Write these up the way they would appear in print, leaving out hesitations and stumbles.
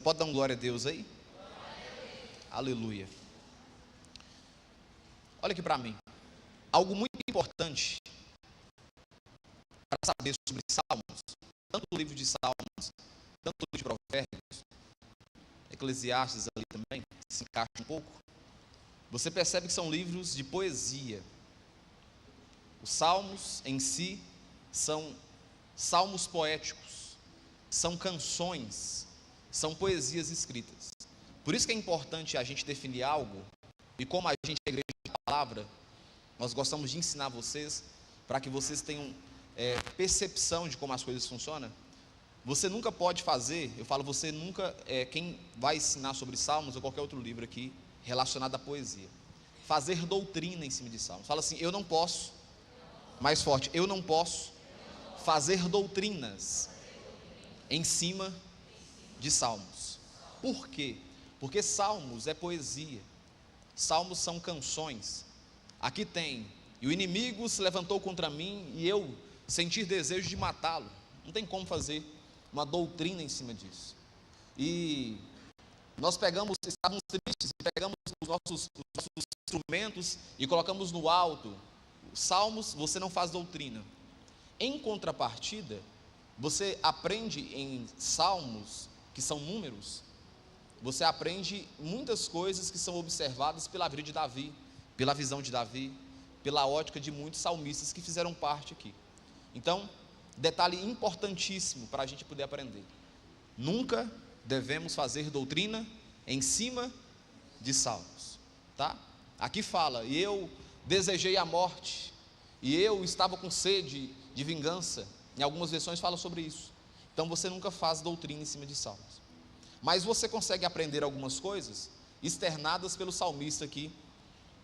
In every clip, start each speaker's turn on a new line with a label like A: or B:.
A: Pode dar um glória a Deus aí? Aleluia. Olha aqui para mim. Algo muito importante para saber sobre Salmos, tanto o livro de Salmos, tanto o livro de Provérbios, Eclesiastes ali também, se encaixa um pouco. Você percebe que são livros de poesia. Os salmos em si são salmos poéticos, são canções, são poesias escritas. Por isso que é importante a gente definir algo, e como a gente é igreja de palavra, nós gostamos de ensinar vocês, para que vocês tenham percepção de como as coisas funcionam. Você nunca pode fazer, eu falo você nunca, quem vai ensinar sobre salmos ou qualquer outro livro aqui, relacionado à poesia, fazer doutrina em cima de salmos. Fala assim, eu não posso, mais forte, eu não posso fazer doutrinas em cima de salmos. Por quê? Porque salmos é poesia, salmos são canções. Aqui tem, e o inimigo se levantou contra mim, e eu sentir desejo de matá-lo. Não tem como fazer uma doutrina em cima disso. E nós estávamos tristes, e pegamos os nossos instrumentos e colocamos no alto. Salmos, você não faz doutrina. Em contrapartida, você aprende em salmos, que são números, você aprende muitas coisas que são observadas pela vida de Davi, pela visão de Davi, pela ótica de muitos salmistas que fizeram parte aqui. Então, detalhe importantíssimo para a gente poder aprender: nunca devemos fazer doutrina em cima de salmos, tá? Aqui fala, e eu desejei a morte, e eu estava com sede de vingança. Em algumas versões fala sobre isso. Então você nunca faz doutrina em cima de salmos, mas você consegue aprender algumas coisas externadas pelo salmista aqui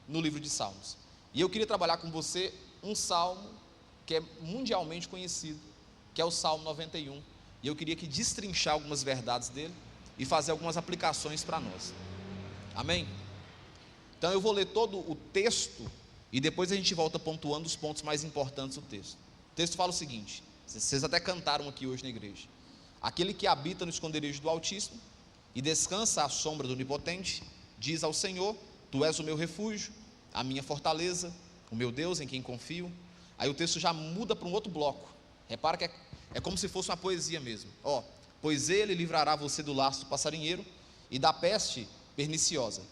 A: no livro de Salmos. E eu queria trabalhar com você um salmo que é mundialmente conhecido, que é o Salmo 91, e eu queria aqui destrinchar algumas verdades dele e fazer algumas aplicações para nós. Amém? Então eu vou ler todo o texto e depois a gente volta pontuando os pontos mais importantes do texto. O texto fala o seguinte, vocês até cantaram aqui hoje na igreja: aquele que habita no esconderijo do Altíssimo e descansa à sombra do Onipotente, diz ao Senhor: tu és o meu refúgio, a minha fortaleza, o meu Deus em quem confio. Aí o texto já muda para um outro bloco. Repara que é como se fosse uma poesia mesmo. Pois ele livrará você do laço do passarinheiro e da peste perniciosa.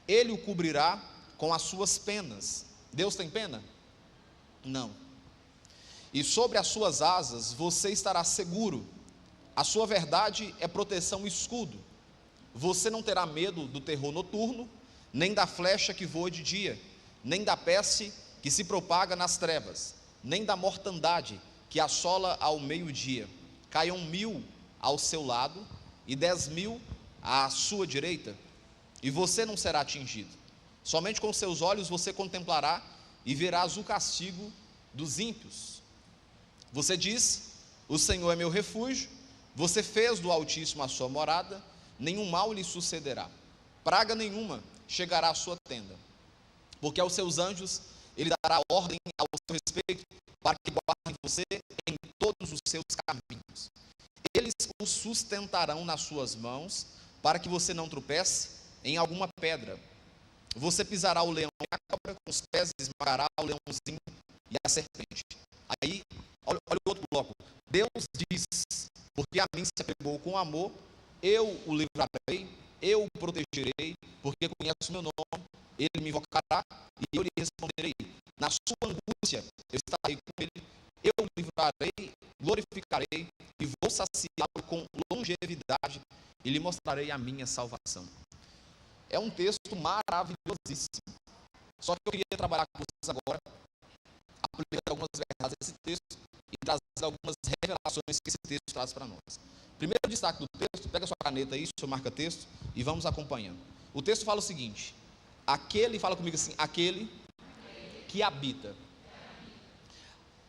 A: Ele o cobrirá com as suas penas. Deus tem pena? Não. E sobre as suas asas você estará seguro. A sua verdade é proteção e escudo. Você não terá medo do terror noturno, nem da flecha que voa de dia, nem da peste que se propaga nas trevas, nem da mortandade que assola ao meio-dia. Caiam 1000 ao seu lado e 10.000 à sua direita, e você não será atingido. Somente com seus olhos você contemplará e verás o castigo dos ímpios. Você diz: o Senhor é meu refúgio. Você fez do Altíssimo a sua morada. Nenhum mal lhe sucederá, praga nenhuma chegará à sua tenda, porque aos seus anjos ele dará ordem ao seu respeito, para que guardem você em todos os seus caminhos. Eles o sustentarão nas suas mãos, para que você não tropece em alguma pedra. Você pisará o leão e a cobra, com os pés esmagará o leãozinho e a serpente. Aí, olha o outro bloco. Deus diz: porque a mim se apegou com amor, eu o livrarei, eu o protegerei, porque conhece o meu nome. Ele me invocará e eu lhe responderei. Na sua angústia eu estarei com ele, eu o livrarei, glorificarei e vou saciá-lo com longevidade e lhe mostrarei a minha salvação. É um texto maravilhosíssimo. Só que eu queria trabalhar com vocês agora, aplicando algumas verdades desse texto e trazer algumas revelações que esse texto traz para nós. Primeiro destaque do texto, pega sua caneta aí, seu marca-texto, e vamos acompanhando. O texto fala o seguinte: fala comigo assim, aquele que habita.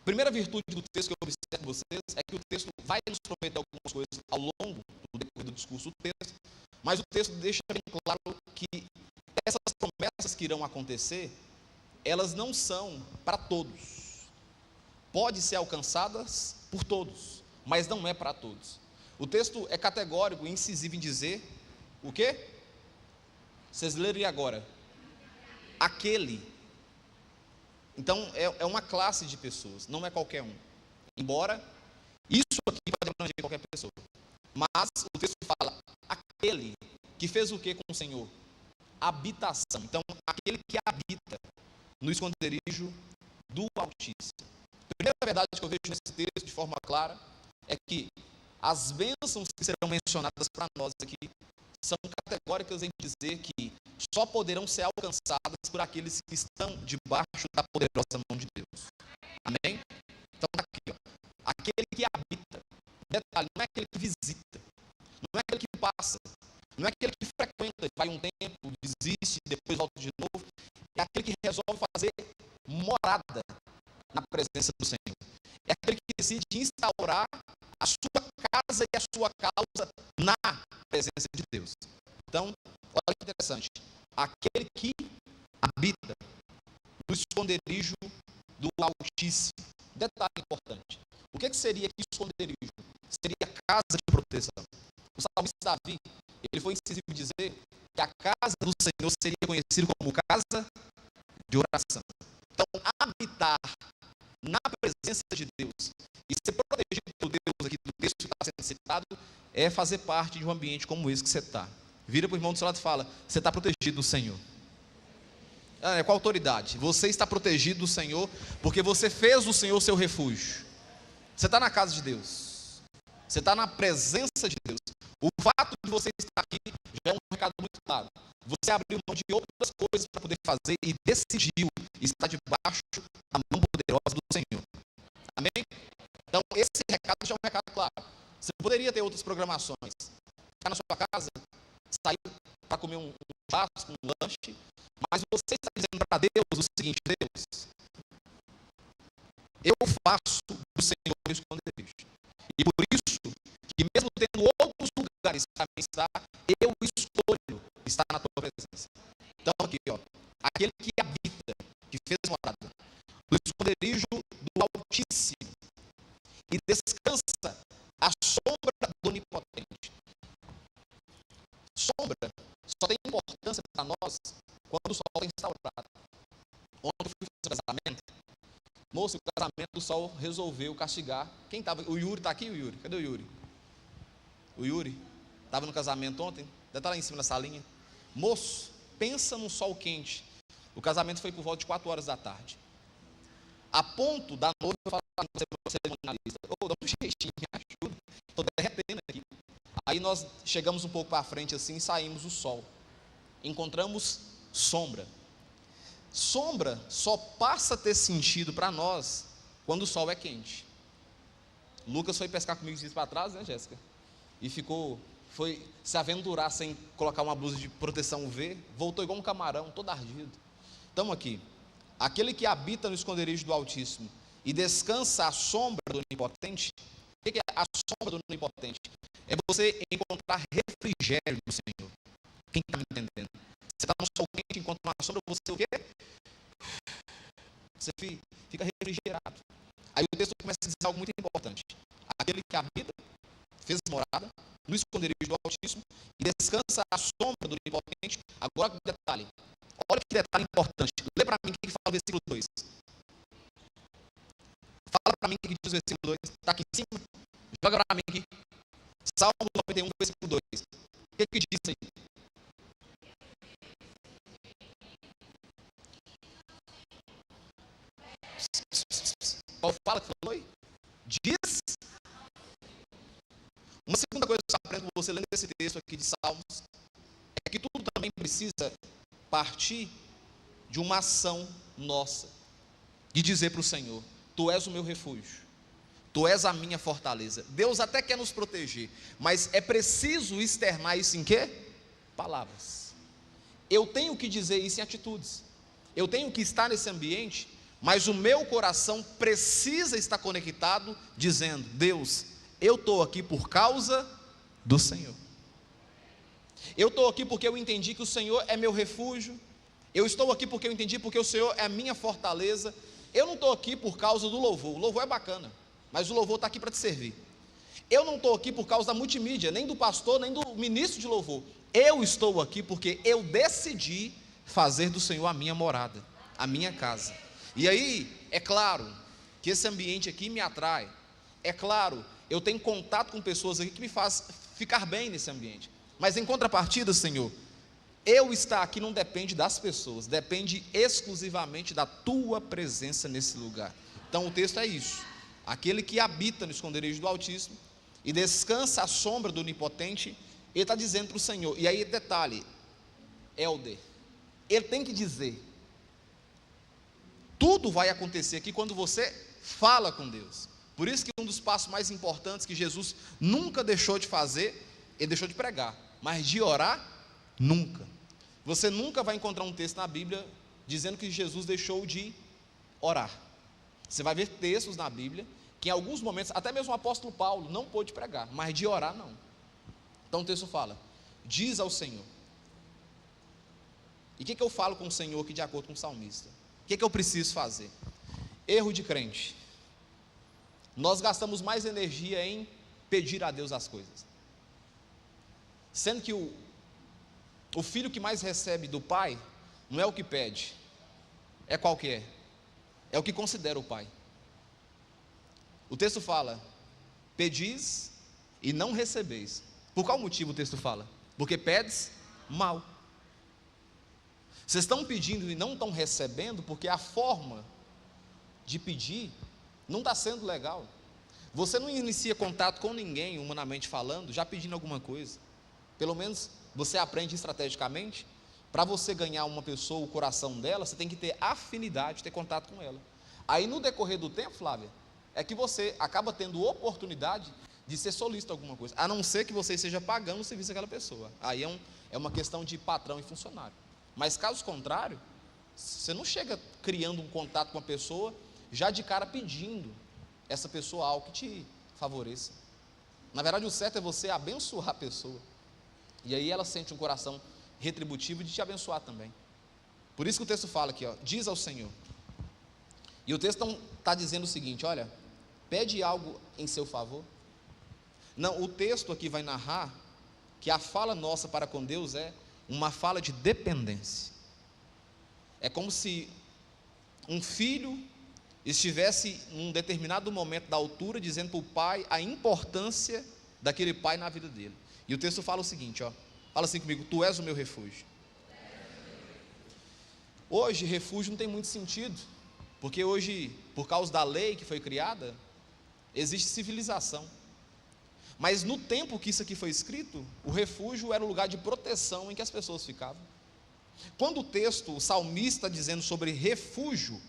A: Primeira virtude do texto que eu observo com vocês é que o texto vai nos prometer algumas coisas ao longo do decorrer do discurso do texto, mas o texto deixa bem claro que essas promessas que irão acontecer, elas não são para todos. Pode ser alcançadas por todos, mas não é para todos. O texto é categórico, incisivo em dizer o quê? Vocês leram agora? Aquele. Então é uma classe de pessoas, não é qualquer um. Embora isso aqui vai abranger qualquer pessoa. Mas o texto fala, aquele que fez o que com o Senhor? Habitação. Então, aquele que habita no esconderijo do Altíssimo. A primeira verdade que eu vejo nesse texto de forma clara é que as bênçãos que serão mencionadas para nós aqui são categóricas em dizer que só poderão ser alcançadas por aqueles que estão debaixo da poderosa mão de Deus. Amém? Então está aqui, ó. Aquele que habita. Detalhe, não é aquele que visita, não é aquele que passa, não é aquele que frequenta, vai um tempo, desiste, depois volta de novo. É aquele que resolve fazer morada na presença do Senhor. É aquele que decide instaurar a sua casa e a sua causa na presença de Deus. Então, olha que interessante. Aquele que habita no esconderijo do Altíssimo. Detalhe importante. O que seria aqui esconderijo? Seria casa de proteção. O salmista Davi, ele foi incisivo em dizer que a casa do Senhor seria conhecida como casa de oração. Então, habitar na presença de Deus e ser protegido por Deus aqui do texto que está sendo citado é fazer parte de um ambiente como esse que você está. Vira para o irmão do seu lado e fala, você está protegido do Senhor. Com autoridade. Você está protegido do Senhor porque você fez do Senhor seu refúgio. Você está na casa de Deus. Você está na presença de Deus. O fato de você estar aqui já é um recado muito claro. Você abriu mão de outras coisas para poder fazer e decidiu estar debaixo da mão poderosa do Senhor. Amém? Então esse recado já é um recado claro. Você poderia ter outras programações. Ficar na sua casa, sair para comer um churrasco, um lanche, mas você está dizendo para Deus o seguinte: Deus, eu faço do Senhor meu esconderijo. E por isso, que mesmo tendo outros lugares para mim estar, eu escolho estar na tua presença. Então aqui, ó, aquele que habita, que fez morada, no esconderijo do Altíssimo, e descansa à sombra do Onipotente. Sombra só tem importância para nós quando o sol é instaurado. Ontem eu fui fazer um casamento. Moço, o casamento do sol resolveu castigar. Quem estava? O Yuri está aqui, o Yuri? Cadê o Yuri? O Yuri estava no casamento ontem, deve estar lá em cima da salinha. Moço, pensa num sol quente. O casamento foi por volta de 4 horas da tarde. A ponto da noiva falar para você, cerimonialista, dá um jeitinho, me ajuda. Estou derretendo aqui. Aí nós chegamos um pouco para frente assim e saímos do sol. Encontramos sombra. Sombra só passa a ter sentido para nós quando o sol é quente. Lucas foi pescar comigo dias para trás, né, Jéssica? E foi se aventurar sem colocar uma blusa de proteção UV, voltou igual um camarão, todo ardido. Estamos aqui. Aquele que habita no esconderijo do Altíssimo e descansa à sombra do Onipotente. O que é a sombra do Onipotente? É você encontrar refrigério no Senhor. Quem está me entendendo? Você está no sol quente, encontra uma sombra, você o quê? Você fica refrigerado. Aí o texto começa a dizer algo muito importante. Aquele que habita, fez morada, no esconderijo do Altíssimo, e descansa à sombra do Onipotente. Agora, detalhe. Olha que detalhe importante. Lê para mim o que fala o versículo 2. Fala para mim o que diz o versículo 2. Está aqui em cima? Joga para mim aqui. Salmo 91, versículo 2. O que diz aí? Qual fala que falou aí? Diz. Uma segunda coisa que eu aprendo com você lendo esse texto aqui de Salmos é que tudo também precisa partir de uma ação nossa, de dizer para o Senhor: Tu és o meu refúgio, Tu és a minha fortaleza. Deus até quer nos proteger, mas é preciso externar isso em quê? Palavras. Eu tenho que dizer isso em atitudes. Eu tenho que estar nesse ambiente, mas o meu coração precisa estar conectado, dizendo: Deus, eu estou aqui por causa do Senhor. Eu estou aqui porque eu entendi que o Senhor é meu refúgio. Eu estou aqui porque eu entendi porque o Senhor é a minha fortaleza. Eu não estou aqui por causa do louvor. O louvor é bacana, mas o louvor está aqui para te servir. Eu não estou aqui por causa da multimídia, nem do pastor, nem do ministro de louvor. Eu estou aqui porque eu decidi fazer do Senhor a minha morada, a minha casa. E aí, é claro que esse ambiente aqui me atrai. É claro, eu tenho contato com pessoas aqui que me faz ficar bem nesse ambiente. Mas em contrapartida, Senhor, eu estar aqui não depende das pessoas, depende exclusivamente da tua presença nesse lugar. Então o texto é isso: aquele que habita no esconderijo do Altíssimo e descansa à sombra do Onipotente, ele está dizendo para o Senhor. E aí, detalhe, Helder, ele tem que dizer. Tudo vai acontecer aqui quando você fala com Deus. Por isso que um dos passos mais importantes que Jesus nunca deixou de fazer, ele deixou de pregar, mas de orar, nunca. Você nunca vai encontrar um texto na Bíblia dizendo que Jesus deixou de orar. Você vai ver textos na Bíblia que em alguns momentos, até mesmo o apóstolo Paulo não pôde pregar, mas de orar não. Então o texto fala: diz ao Senhor. E o que eu falo com o Senhor aqui de acordo com o salmista? O que eu preciso fazer? Erro de crente. Nós gastamos mais energia em pedir a Deus as coisas, sendo que o filho que mais recebe do pai não é o que pede, é qual que é? É o que considera o pai. O texto fala: pedis e não recebeis. Por qual motivo o texto fala? Porque pedes mal. Vocês estão pedindo e não estão recebendo porque a forma de pedir não está sendo legal. Você não inicia contato com ninguém, humanamente falando, já pedindo alguma coisa. Pelo menos você aprende estrategicamente. Para você ganhar uma pessoa, o coração dela, você tem que ter afinidade, ter contato com ela. Aí no decorrer do tempo, Flávia, é que você acaba tendo oportunidade de ser solícito alguma coisa, a não ser que você esteja pagando o serviço daquela pessoa. Aí é uma questão de patrão e funcionário. Mas caso contrário, você não chega criando um contato com uma pessoa já de cara pedindo essa pessoa algo que te favoreça. Na verdade, o certo é você abençoar a pessoa, e aí ela sente um coração retributivo de te abençoar também. Por isso que o texto fala aqui, ó, diz ao Senhor. E o texto está dizendo o seguinte: olha, pede algo em seu favor. Não, o texto aqui vai narrar que a fala nossa para com Deus é uma fala de dependência. É como se um filho estivesse num determinado momento da altura dizendo para o pai a importância daquele pai na vida dele. E o texto fala o seguinte, ó, fala assim comigo: tu és o meu refúgio. Hoje refúgio não tem muito sentido, porque hoje, por causa da lei que foi criada, existe civilização. Mas no tempo que isso aqui foi escrito, o refúgio era o lugar de proteção em que as pessoas ficavam. Quando o texto, o salmista está dizendo sobre refúgio,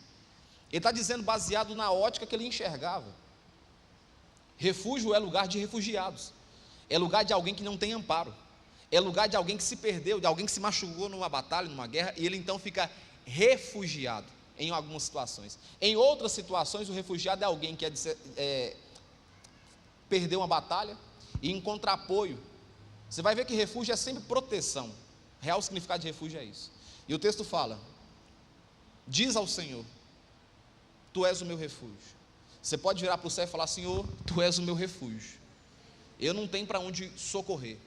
A: ele está dizendo baseado na ótica que ele enxergava. Refúgio é lugar de refugiados, é lugar de alguém que não tem amparo, é lugar de alguém que se perdeu, de alguém que se machucou numa batalha, numa guerra, e ele então fica refugiado em algumas situações. Em outras situações, o refugiado é alguém que perdeu uma batalha e encontra apoio. Você vai ver que refúgio é sempre proteção. O real significado de refúgio é isso. E o texto fala: diz ao Senhor, tu és o meu refúgio. Você pode virar para o céu e falar: Senhor, tu és o meu refúgio. Eu não tenho para onde socorrer,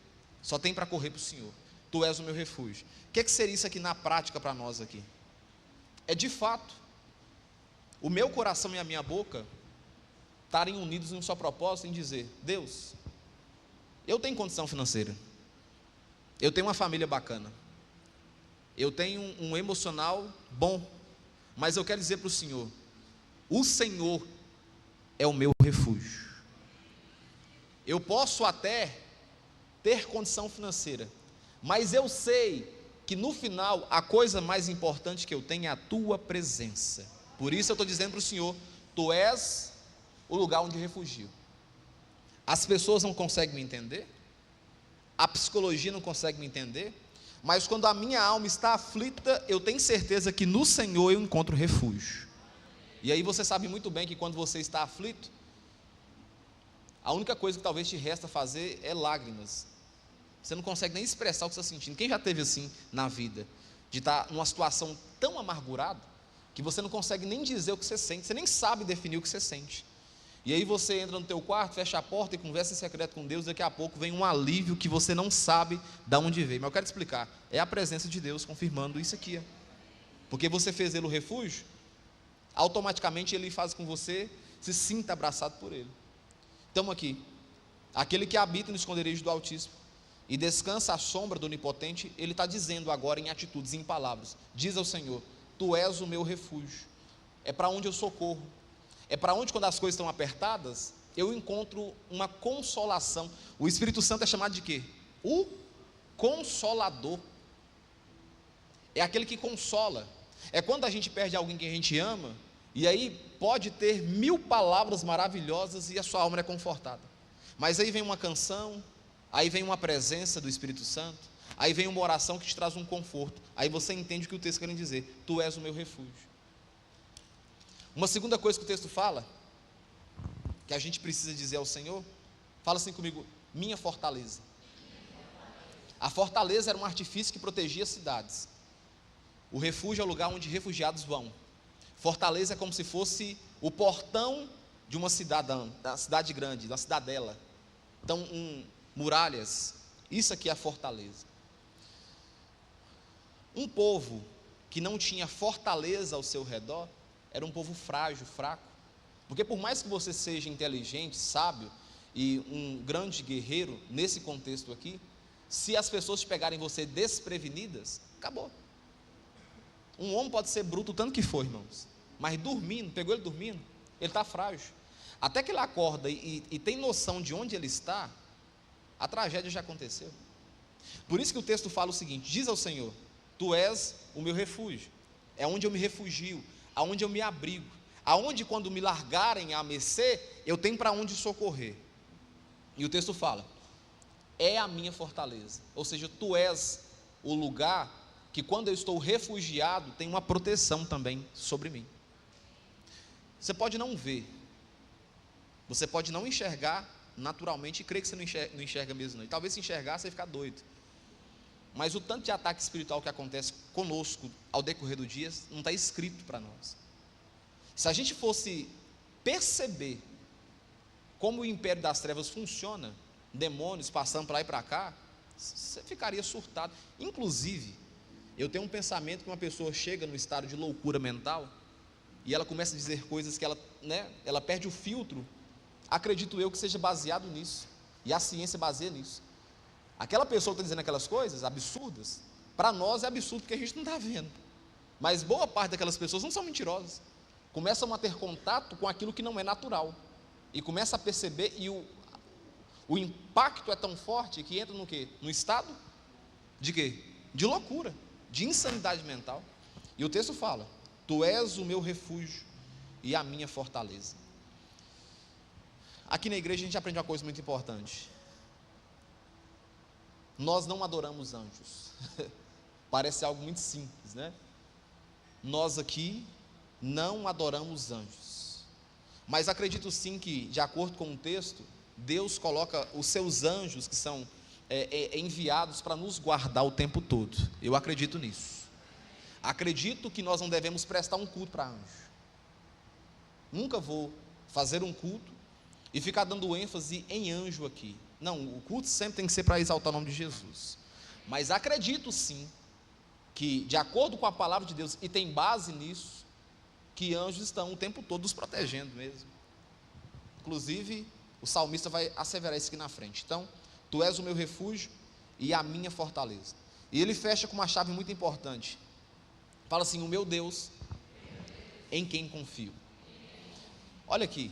A: só tenho para correr para o Senhor. Tu és o meu refúgio. O que seria isso aqui na prática para nós aqui? É de fato o meu coração e a minha boca estarem unidos em um só propósito, em dizer: Deus, eu tenho condição financeira, eu tenho uma família bacana, eu tenho um emocional bom, mas eu quero dizer para o Senhor é o meu refúgio. Eu posso até ter condição financeira, mas eu sei que no final a coisa mais importante que eu tenho é a tua presença. Por isso eu estou dizendo para o Senhor: tu és o lugar onde refugio. As pessoas não conseguem me entender, a psicologia não consegue me entender, mas quando a minha alma está aflita, eu tenho certeza que no Senhor eu encontro refúgio. E aí você sabe muito bem que quando você está aflito, a única coisa que talvez te resta fazer é lágrimas. Você não consegue nem expressar o que você está sentindo. Quem já teve assim na vida, de estar numa situação tão amargurada, que você não consegue nem dizer o que você sente, você nem sabe definir o que você sente. E aí você entra no teu quarto, fecha a porta e conversa em secreto com Deus. Daqui a pouco vem um alívio que você não sabe de onde veio. Mas eu quero te explicar, é a presença de Deus confirmando isso aqui, porque você fez ele o refúgio, automaticamente ele faz com que você se sinta abraçado por ele. Estamos aqui, aquele que habita no esconderijo do Altíssimo e descansa à sombra do Onipotente, ele está dizendo agora em atitudes, em palavras, diz ao Senhor: Tu és o meu refúgio, é para onde eu socorro, é para onde, quando as coisas estão apertadas, eu encontro uma consolação. O Espírito Santo é chamado de quê? O Consolador. É aquele que consola. É quando a gente perde alguém que a gente ama, e aí pode ter 1000 palavras maravilhosas e a sua alma é confortada, mas aí vem uma canção, aí vem uma presença do Espírito Santo, aí vem uma oração que te traz um conforto, aí você entende o que o texto quer dizer: Tu és o meu refúgio. Uma segunda coisa que o texto fala, que a gente precisa dizer ao Senhor, fala assim comigo: minha fortaleza. A fortaleza era um artifício que protegia cidades. O refúgio é o lugar onde refugiados vão. Fortaleza é como se fosse o portão de uma cidadã, da cidade grande, da cidadela. Então, muralhas, isso aqui é a fortaleza. Um povo que não tinha fortaleza ao seu redor, era um povo frágil, fraco, porque por mais que você seja inteligente, sábio e um grande guerreiro, nesse contexto aqui, se as pessoas te pegarem você desprevenidas, acabou. Um homem pode ser bruto o tanto que for, irmãos, mas dormindo, pegou ele dormindo, ele está frágil. Até que ele acorda e tem noção de onde ele está, a tragédia já aconteceu. Por isso que o texto fala o seguinte: diz ao Senhor: Tu és o meu refúgio, é onde eu me refugio, aonde eu me abrigo, aonde quando me largarem a mercê, eu tenho para onde socorrer. E o texto fala: é a minha fortaleza, ou seja, Tu és o lugar que quando eu estou refugiado, tem uma proteção também sobre mim. Você pode não ver, você pode não enxergar naturalmente, e crer que você não enxerga mesmo não, e talvez se enxergar, você ficar doido, mas o tanto de ataque espiritual que acontece conosco ao decorrer do dia, não está escrito para nós. Se a gente fosse perceber como o império das trevas funciona, demônios passando para lá e para cá, você ficaria surtado. Inclusive, eu tenho um pensamento que uma pessoa chega no estado de loucura mental, e ela começa a dizer coisas que ela perde o filtro, acredito eu que seja baseado nisso, e a ciência baseia nisso. Aquela pessoa que está dizendo aquelas coisas absurdas, para nós é absurdo porque a gente não está vendo, mas boa parte daquelas pessoas não são mentirosas, começam a ter contato com aquilo que não é natural, e começa a perceber, e o impacto é tão forte que entra no quê? No estado de quê? De loucura, de insanidade mental. E o texto fala: Tu és o meu refúgio e a minha fortaleza. Aqui na igreja a gente aprende uma coisa muito importante: nós não adoramos anjos. Parece algo muito simples, né? Nós aqui não adoramos anjos, mas acredito sim que, de acordo com o texto, Deus coloca os seus anjos, que são enviados para nos guardar o tempo todo. Eu acredito nisso. Acredito que nós não devemos prestar um culto para anjo. Nunca vou fazer um culto e ficar dando ênfase em anjo aqui. Não, o culto sempre tem que ser para exaltar o nome de Jesus. Mas acredito sim que, de acordo com a palavra de Deus, e tem base nisso, que anjos estão o tempo todo nos protegendo mesmo. Inclusive, o salmista vai asseverar isso aqui na frente. Então, Tu és o meu refúgio e a minha fortaleza. E ele fecha com uma chave muito importante. Fala assim: o meu Deus, em quem confio. Olha aqui,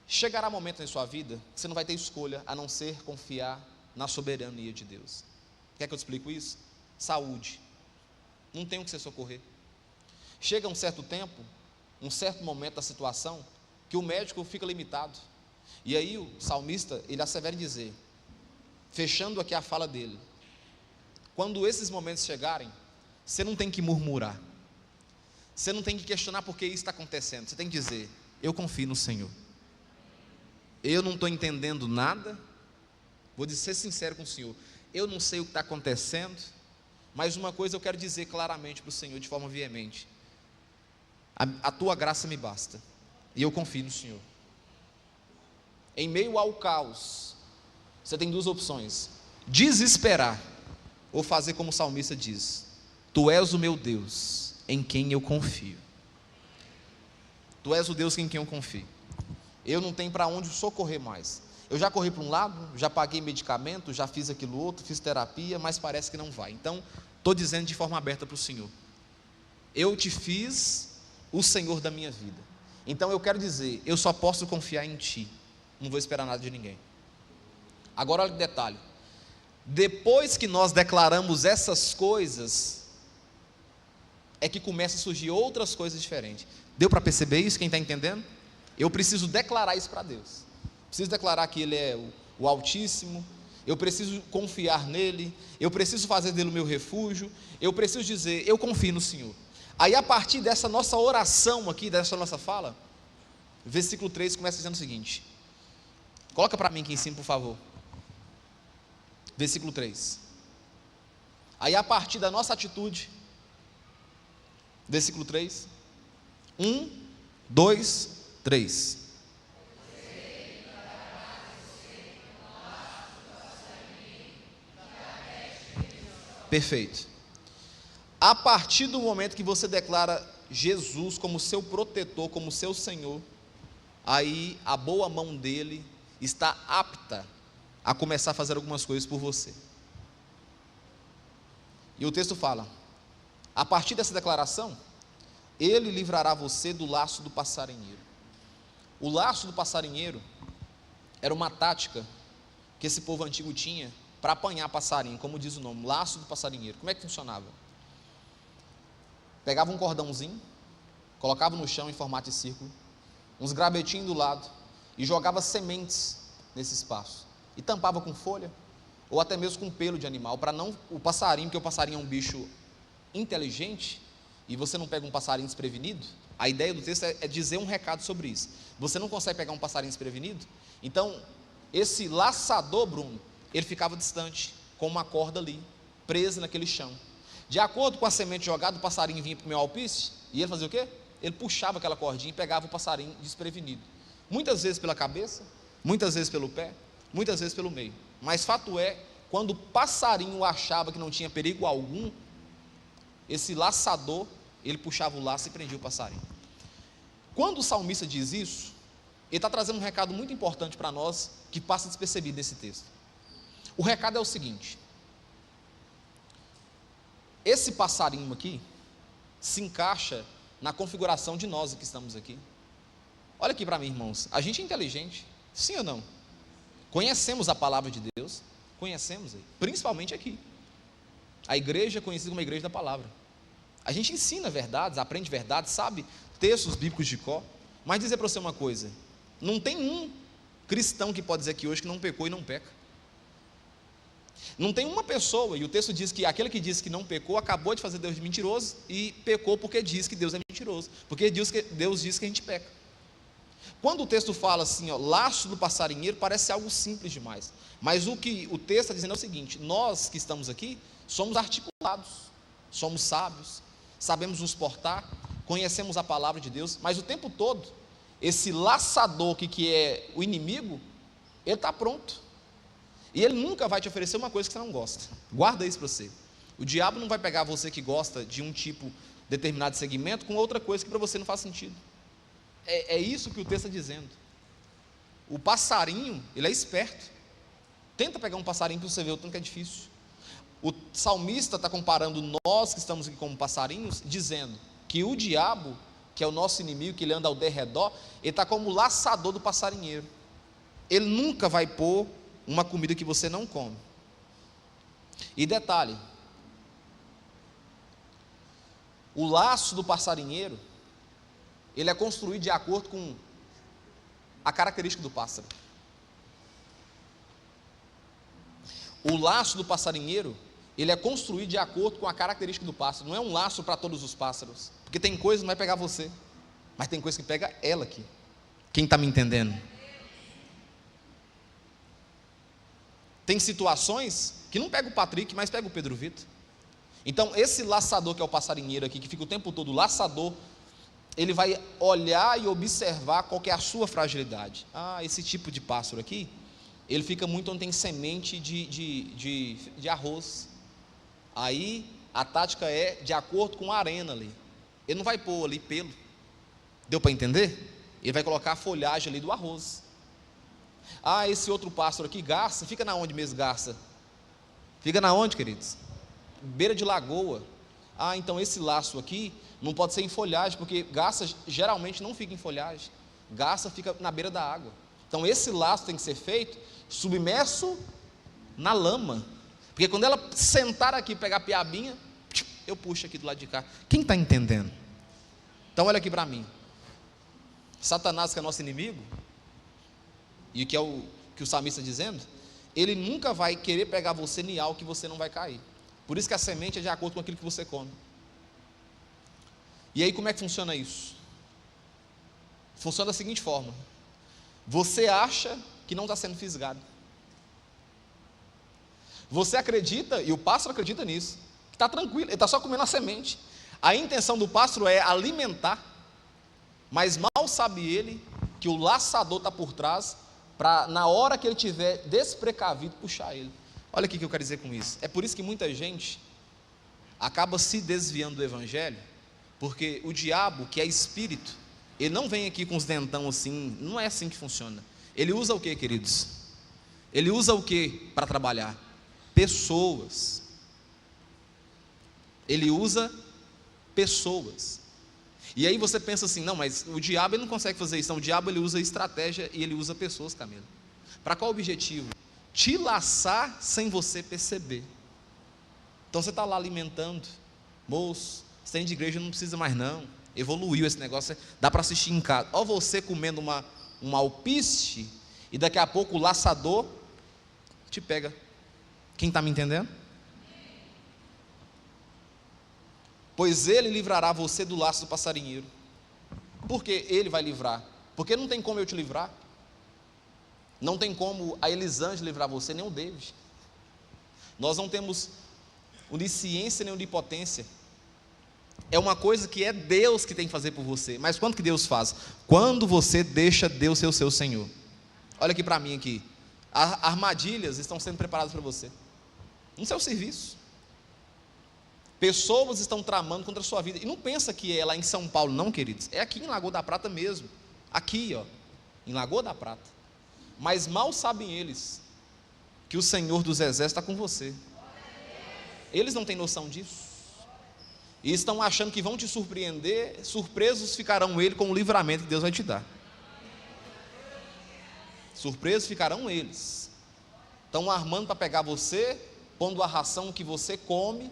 A: chegará momento na sua vida que você não vai ter escolha a não ser confiar na soberania de Deus. Quer que eu te explique isso? Saúde, não tem o que você socorrer. Chega um certo tempo, um certo momento da situação, que o médico fica limitado, e aí o salmista, ele assevera em dizer, fechando aqui a fala dele: quando esses momentos chegarem, você não tem que murmurar, você não tem que questionar por que isso está acontecendo, você tem que dizer: eu confio no Senhor, eu não estou entendendo nada, vou ser sincero com o Senhor, eu não sei o que está acontecendo, mas uma coisa eu quero dizer claramente para o Senhor de forma veemente: a tua graça me basta, e eu confio no Senhor. em meio ao caos, você tem duas opções: desesperar ou fazer como o salmista diz: Tu és o meu Deus, em quem eu confio. Tu és o Deus em quem eu confio. Eu não tenho para onde socorrer mais. Eu já corri para um lado, já paguei medicamento, já fiz aquilo outro, fiz terapia, mas parece que não vai. Então, estou dizendo de forma aberta para o Senhor: eu te fiz o Senhor da minha vida. Então eu quero dizer, eu só posso confiar em Ti, não vou esperar nada de ninguém. Agora olha o detalhe: depois que nós declaramos essas coisas, é que começa a surgir outras coisas diferentes. Deu para perceber isso? Quem está entendendo? Eu preciso declarar isso para Deus, preciso declarar que Ele é o Altíssimo, eu preciso confiar nele, eu preciso fazer dele o meu refúgio, eu preciso dizer, eu confio no Senhor. Aí a partir dessa nossa oração aqui, dessa nossa fala, versículo 3 começa dizendo o seguinte, coloca para mim aqui em cima por favor, versículo 3, aí a partir da nossa atitude, versículo 3, 1, 2, 3, perfeito. A partir do momento que você declara Jesus como seu protetor, como seu Senhor, aí a boa mão dele está apta a começar a fazer algumas coisas por você. E o texto fala, a partir dessa declaração, Ele livrará você do laço do passarinheiro. O laço do passarinheiro era uma tática que esse povo antigo tinha para apanhar passarinho, como diz o nome, laço do passarinheiro. Como é que funcionava? Pegava um cordãozinho, colocava no chão em formato de círculo, uns gravetinhos do lado, e jogava sementes nesse espaço, e tampava com folha, ou até mesmo com pelo de animal, para não, o passarinho, porque o passarinho é um bicho inteligente, e você não pega um passarinho desprevenido. A ideia do texto é dizer um recado sobre isso. Você não consegue pegar um passarinho desprevenido, então esse laçador, Bruno, ele ficava distante, com uma corda ali, presa naquele chão. De acordo com a semente jogada, o passarinho vinha para o meu alpiste, e ele fazia o quê? Ele puxava aquela cordinha e pegava o passarinho desprevenido. Muitas vezes pela cabeça, muitas vezes pelo pé, muitas vezes pelo meio. Mas fato é, quando o passarinho achava que não tinha perigo algum, esse laçador, ele puxava o laço e prendia o passarinho. Quando o salmista diz isso, ele está trazendo um recado muito importante para nós, que passa despercebido nesse texto. O recado é o seguinte: esse passarinho aqui se encaixa na configuração de nós que estamos aqui. Olha aqui para mim, irmãos, a gente é inteligente, sim ou não? Conhecemos a palavra de Deus, conhecemos, principalmente aqui. A igreja é conhecida como a igreja da palavra. A gente ensina verdades, aprende verdades, sabe textos bíblicos de cor. Mas dizer para você uma coisa, não tem um cristão que pode dizer aqui hoje que não pecou e não peca. Não tem uma pessoa, e o texto diz que aquele que diz que não pecou, acabou de fazer Deus de mentiroso, e pecou porque diz que Deus é mentiroso, porque Deus diz que a gente peca. Quando o texto fala assim, ó, laço do passarinheiro, parece algo simples demais, mas o que o texto está dizendo é o seguinte: nós que estamos aqui, somos articulados, somos sábios, sabemos nos portar, conhecemos a palavra de Deus, mas o tempo todo, esse laçador que é o inimigo, ele está pronto, e ele nunca vai te oferecer uma coisa que você não gosta. Guarda isso para você. O diabo não vai pegar você que gosta de um tipo determinado de segmento com outra coisa que para você não faz sentido. É isso que o texto está dizendo. O passarinho, ele é esperto. Tenta pegar um passarinho para você ver o tanto que é difícil. O salmista está comparando nós que estamos aqui como passarinhos, dizendo que o diabo, que é o nosso inimigo, que ele anda ao derredor, ele está como o laçador do passarinheiro. Ele nunca vai pôr uma comida que você não come. E detalhe, o laço do passarinheiro, ele é construído de acordo com a característica do pássaro. O laço do passarinheiro, ele é construído de acordo com a característica do pássaro. Não é um laço para todos os pássaros, porque tem coisa que não vai pegar você, mas tem coisa que pega ela aqui. Quem está me entendendo? Tem situações que não pega o Patrick, mas pega o Pedro Vitor. Então esse laçador que é o passarinheiro aqui, que fica o tempo todo laçador, ele vai olhar e observar qual que é a sua fragilidade. Esse tipo de pássaro aqui, ele fica muito onde tem semente de arroz. Aí a tática é de acordo com a arena ali. Ele não vai pôr ali pelo. Deu para entender? Ele vai colocar a folhagem ali do arroz. Esse outro pássaro aqui, garça, fica na onde mesmo, garça? Fica na onde, queridos? Beira de lagoa. Então esse laço aqui não pode ser em folhagem, porque garça geralmente não fica em folhagem. Garça fica na beira da água. Então esse laço tem que ser feito submerso na lama. Porque quando ela sentar aqui, pegar a piabinha, eu puxo aqui do lado de cá. Quem está entendendo? Então olha aqui para mim. Satanás, que é nosso inimigo, e que é o que o salmista está dizendo, ele nunca vai querer pegar você em algo que você não vai cair. Por isso que a semente é de acordo com aquilo que você come. E aí como é que funciona isso? Funciona da seguinte forma: você acha que não está sendo fisgado. Você acredita, e o pássaro acredita nisso, que está tranquilo, ele está só comendo a semente. A intenção do pássaro é alimentar, mas mal sabe ele que o laçador está por trás, para na hora que ele tiver desprecavido, puxar ele. Olha o que eu quero dizer com isso. É por isso que muita gente acaba se desviando do evangelho, porque o diabo, que é espírito, ele não vem aqui com os dentão assim, não é assim que funciona. Ele usa o que, queridos? Ele usa o que para trabalhar? Pessoas. Ele usa pessoas. E aí você pensa assim, não, mas o diabo ele não consegue fazer isso. Não, o diabo ele usa estratégia e ele usa pessoas, Camila. Para qual objetivo? Te laçar sem você perceber. Então você está lá alimentando. Moço, você tem de igreja, não precisa mais não. Evoluiu esse negócio, dá para assistir em casa. Ou você comendo uma alpiste, e daqui a pouco o laçador te pega. Quem está me entendendo? Pois ele livrará você do laço do passarinheiro. Por que ele vai livrar? Porque não tem como eu te livrar. Não tem como a Elisângela livrar você, nem o David. Nós não temos onisciência nem onipotência. É uma coisa que é Deus que tem que fazer por você. Mas quando que Deus faz? Quando você deixa Deus ser o seu Senhor. Olha aqui para mim aqui. Armadilhas estão sendo preparadas para você, no seu serviço. Pessoas estão tramando contra a sua vida. E não pensa que é lá em São Paulo, não, queridos. É aqui em Lagoa da Prata mesmo. Aqui, em Lagoa da Prata. Mas mal sabem eles que o Senhor dos Exércitos está com você. Eles não têm noção disso. E estão achando que vão te surpreender. Surpresos ficarão eles com o livramento que Deus vai te dar. Surpresos ficarão eles. Estão armando para pegar você, pondo a ração que você come,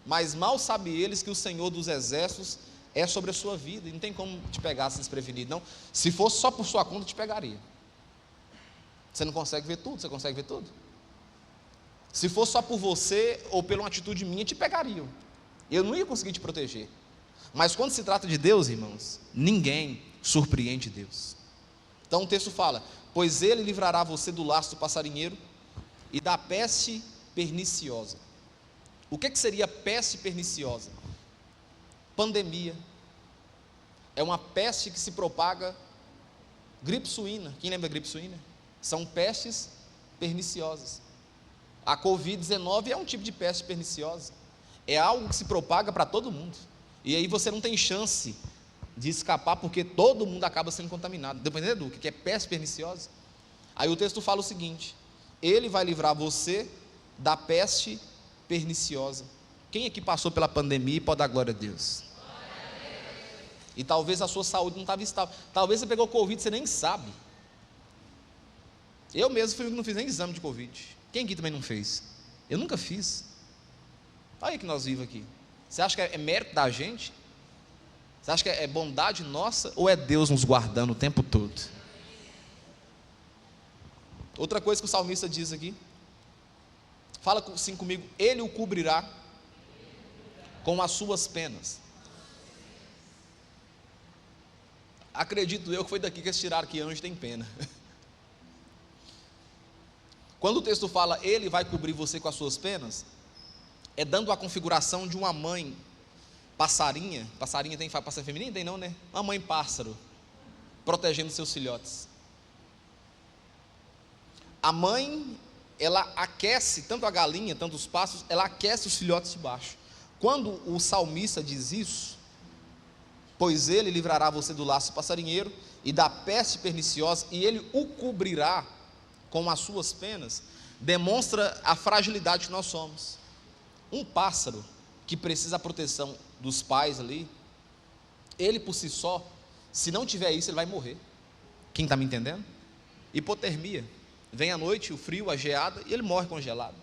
A: mas mal sabe eles que o Senhor dos Exércitos é sobre a sua vida, e não tem como te pegar assim desprevenido, não. Se fosse só por sua conta, te pegaria. Você não consegue ver tudo, você consegue ver tudo? Se fosse só por você, ou pela uma atitude minha, te pegariam. Eu não ia conseguir te proteger. Mas quando se trata de Deus, irmãos, ninguém surpreende Deus. Então o texto fala: pois ele livrará você do laço do passarinheiro e da peste perniciosa. O que seria peste perniciosa? Pandemia. É uma peste que se propaga. Gripe suína. Quem lembra da gripe suína? São pestes perniciosas. A Covid-19 é um tipo de peste perniciosa. É algo que se propaga para todo mundo. E aí você não tem chance de escapar, porque todo mundo acaba sendo contaminado. Dependendo do que é peste perniciosa. Aí o texto fala o seguinte: ele vai livrar você da peste perniciosa. Quem aqui passou pela pandemia e pode dar glória a Deus? E talvez a sua saúde não estava estável. Talvez você pegou Covid e você nem sabe. Eu mesmo fui o que não fiz nem exame de Covid. Quem aqui também não fez? Eu nunca fiz. Olha que nós vivemos aqui. Você acha que é mérito da gente? Você acha que é bondade nossa? Ou é Deus nos guardando o tempo todo? Outra coisa que o salmista diz aqui. Fala assim comigo: ele o cobrirá com as suas penas. Acredito eu que foi daqui que eles tiraram que anjo tem pena. Quando o texto fala ele vai cobrir você com as suas penas, é dando a configuração de uma mãe passarinha tem passarinho feminino? Tem não, né? Uma mãe pássaro, protegendo seus filhotes. A mãe, ela aquece, tanto a galinha, tanto os pássaros, ela aquece os filhotes de baixo. Quando o salmista diz isso, pois ele livrará você do laço passarinheiro e da peste perniciosa, e ele o cobrirá com as suas penas, demonstra a fragilidade que nós somos. Um pássaro que precisa da proteção dos pais ali, ele por si só, se não tiver isso, ele vai morrer. Quem está me entendendo? Hipotermia. Vem à noite, o frio, a geada, e ele morre congelado.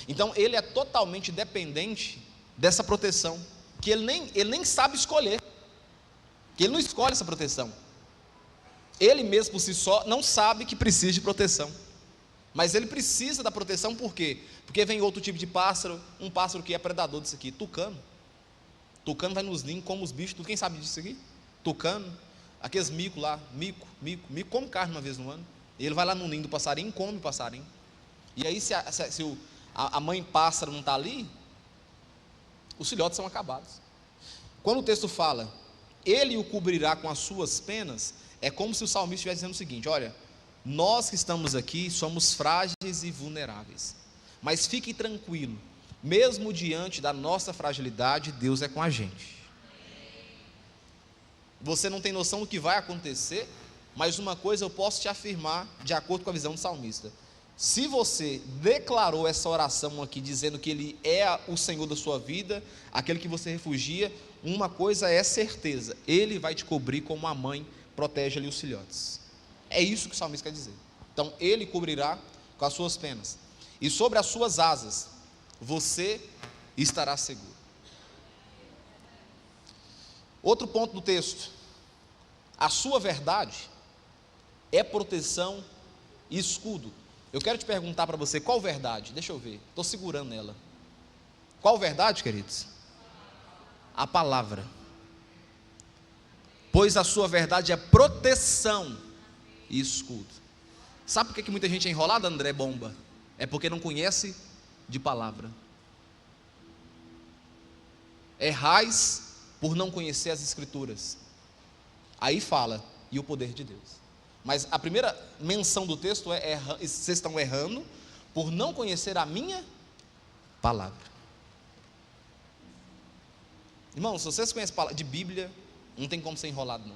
A: Então ele é totalmente dependente dessa proteção, que ele nem sabe escolher, que ele não escolhe essa proteção. Ele mesmo por si só não sabe que precisa de proteção, mas ele precisa da proteção. Por quê? Porque vem outro tipo de pássaro, um pássaro que é predador disso aqui, tucano. Tucano vai nos ninhos, come os bichos, tudo. Quem sabe disso aqui? Tucano, aqueles mico lá, mico come carne uma vez no ano. Ele vai lá no ninho do passarinho, come o passarinho. E aí se a mãe pássaro não está ali, os filhotes são acabados. Quando o texto fala, ele o cobrirá com as suas penas, é como se o salmista estivesse dizendo o seguinte: olha, nós que estamos aqui somos frágeis e vulneráveis, mas fique tranquilo, mesmo diante da nossa fragilidade, Deus é com a gente. Você não tem noção do que vai acontecer, mas uma coisa eu posso te afirmar, de acordo com a visão do salmista: se você declarou essa oração aqui, dizendo que Ele é o Senhor da sua vida, aquele que você refugia, uma coisa é certeza: Ele vai te cobrir como a mãe protege ali os filhotes. É isso que o salmista quer dizer. Então, Ele cobrirá com as suas penas, e sobre as suas asas você estará seguro. Outro ponto do texto: a sua verdade é proteção e escudo. Eu quero te perguntar para você, qual verdade? Deixa eu ver, estou segurando ela. Qual verdade, queridos? A palavra. Pois a sua verdade é proteção e escudo. Sabe por que muita gente é enrolada, André Bomba? É porque não conhece de palavra. Errais por não conhecer as Escrituras. Aí fala, e o poder de Deus. Mas a primeira menção do texto é: vocês estão errando por não conhecer a minha palavra. Irmão, se vocês conhecem palavra de Bíblia, não tem como ser enrolado não.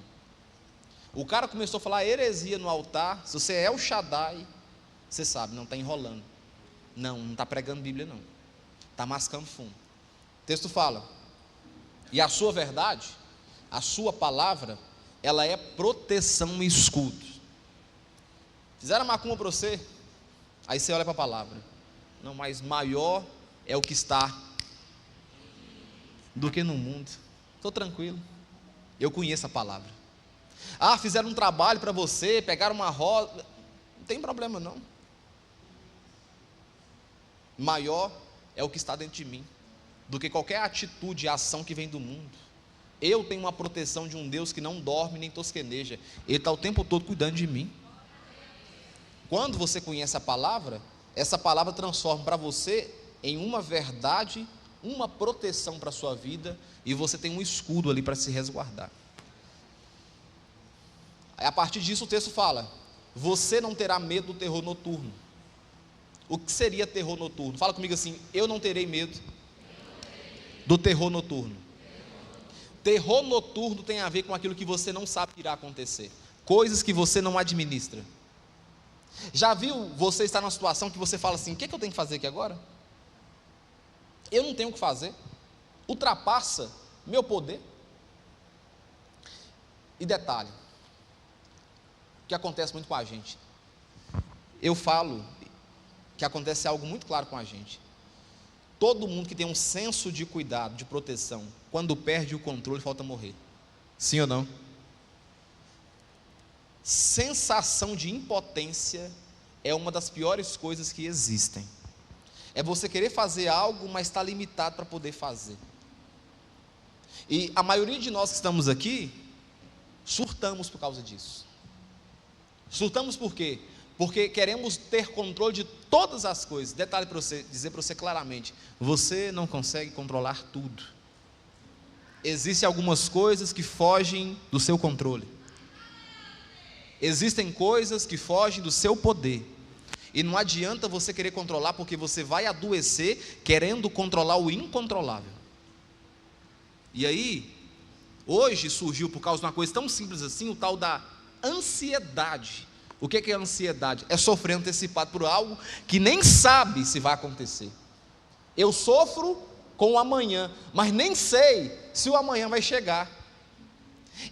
A: O cara começou a falar heresia no altar. Se você é o Shaddai, você sabe, não está enrolando. Não está pregando Bíblia não, está mascando fumo. O texto fala: e a sua verdade, a sua palavra, ela é proteção e escudo. Fizeram macumba para você, aí você olha para a palavra: não, mas maior é o que está do que no mundo. Estou tranquilo, eu conheço a palavra. Ah, fizeram um trabalho para você, pegaram uma roda, não tem problema não. Maior é o que está dentro de mim do que qualquer atitude e ação que vem do mundo. Eu tenho uma proteção de um Deus que não dorme nem tosqueneja. Ele está o tempo todo cuidando de mim. Quando você conhece a palavra, essa palavra transforma para você em uma verdade, uma proteção para a sua vida, e você tem um escudo ali para se resguardar. Aí, a partir disso o texto fala: você não terá medo do terror noturno. O que seria terror noturno? Fala comigo assim: eu não terei medo do terror noturno. Terror noturno tem a ver com aquilo que você não sabe que irá acontecer, coisas que você não administra. Já viu você estar numa situação que você fala assim: o que eu tenho que fazer aqui agora? Eu não tenho o que fazer, ultrapassa meu poder. E detalhe, que acontece muito com a gente, eu falo que acontece algo muito claro com a gente. Todo mundo que tem um senso de cuidado, de proteção, quando perde o controle, falta morrer. Sim ou não? Sensação de impotência é uma das piores coisas que existem. É você querer fazer algo, mas está limitado para poder fazer. E a maioria de nós que estamos aqui, surtamos por causa disso. Surtamos por quê? Porque queremos ter controle de todas as coisas. Detalhe para você, dizer para você claramente: você não consegue controlar tudo. Existem algumas coisas que fogem do seu controle. Existem coisas que fogem do seu poder. E não adianta você querer controlar, porque você vai adoecer querendo controlar o incontrolável. E aí, hoje surgiu, por causa de uma coisa tão simples assim, o tal da ansiedade. O que é ansiedade? É sofrer antecipado por algo que nem sabe se vai acontecer. Eu sofro com o amanhã, mas nem sei se o amanhã vai chegar.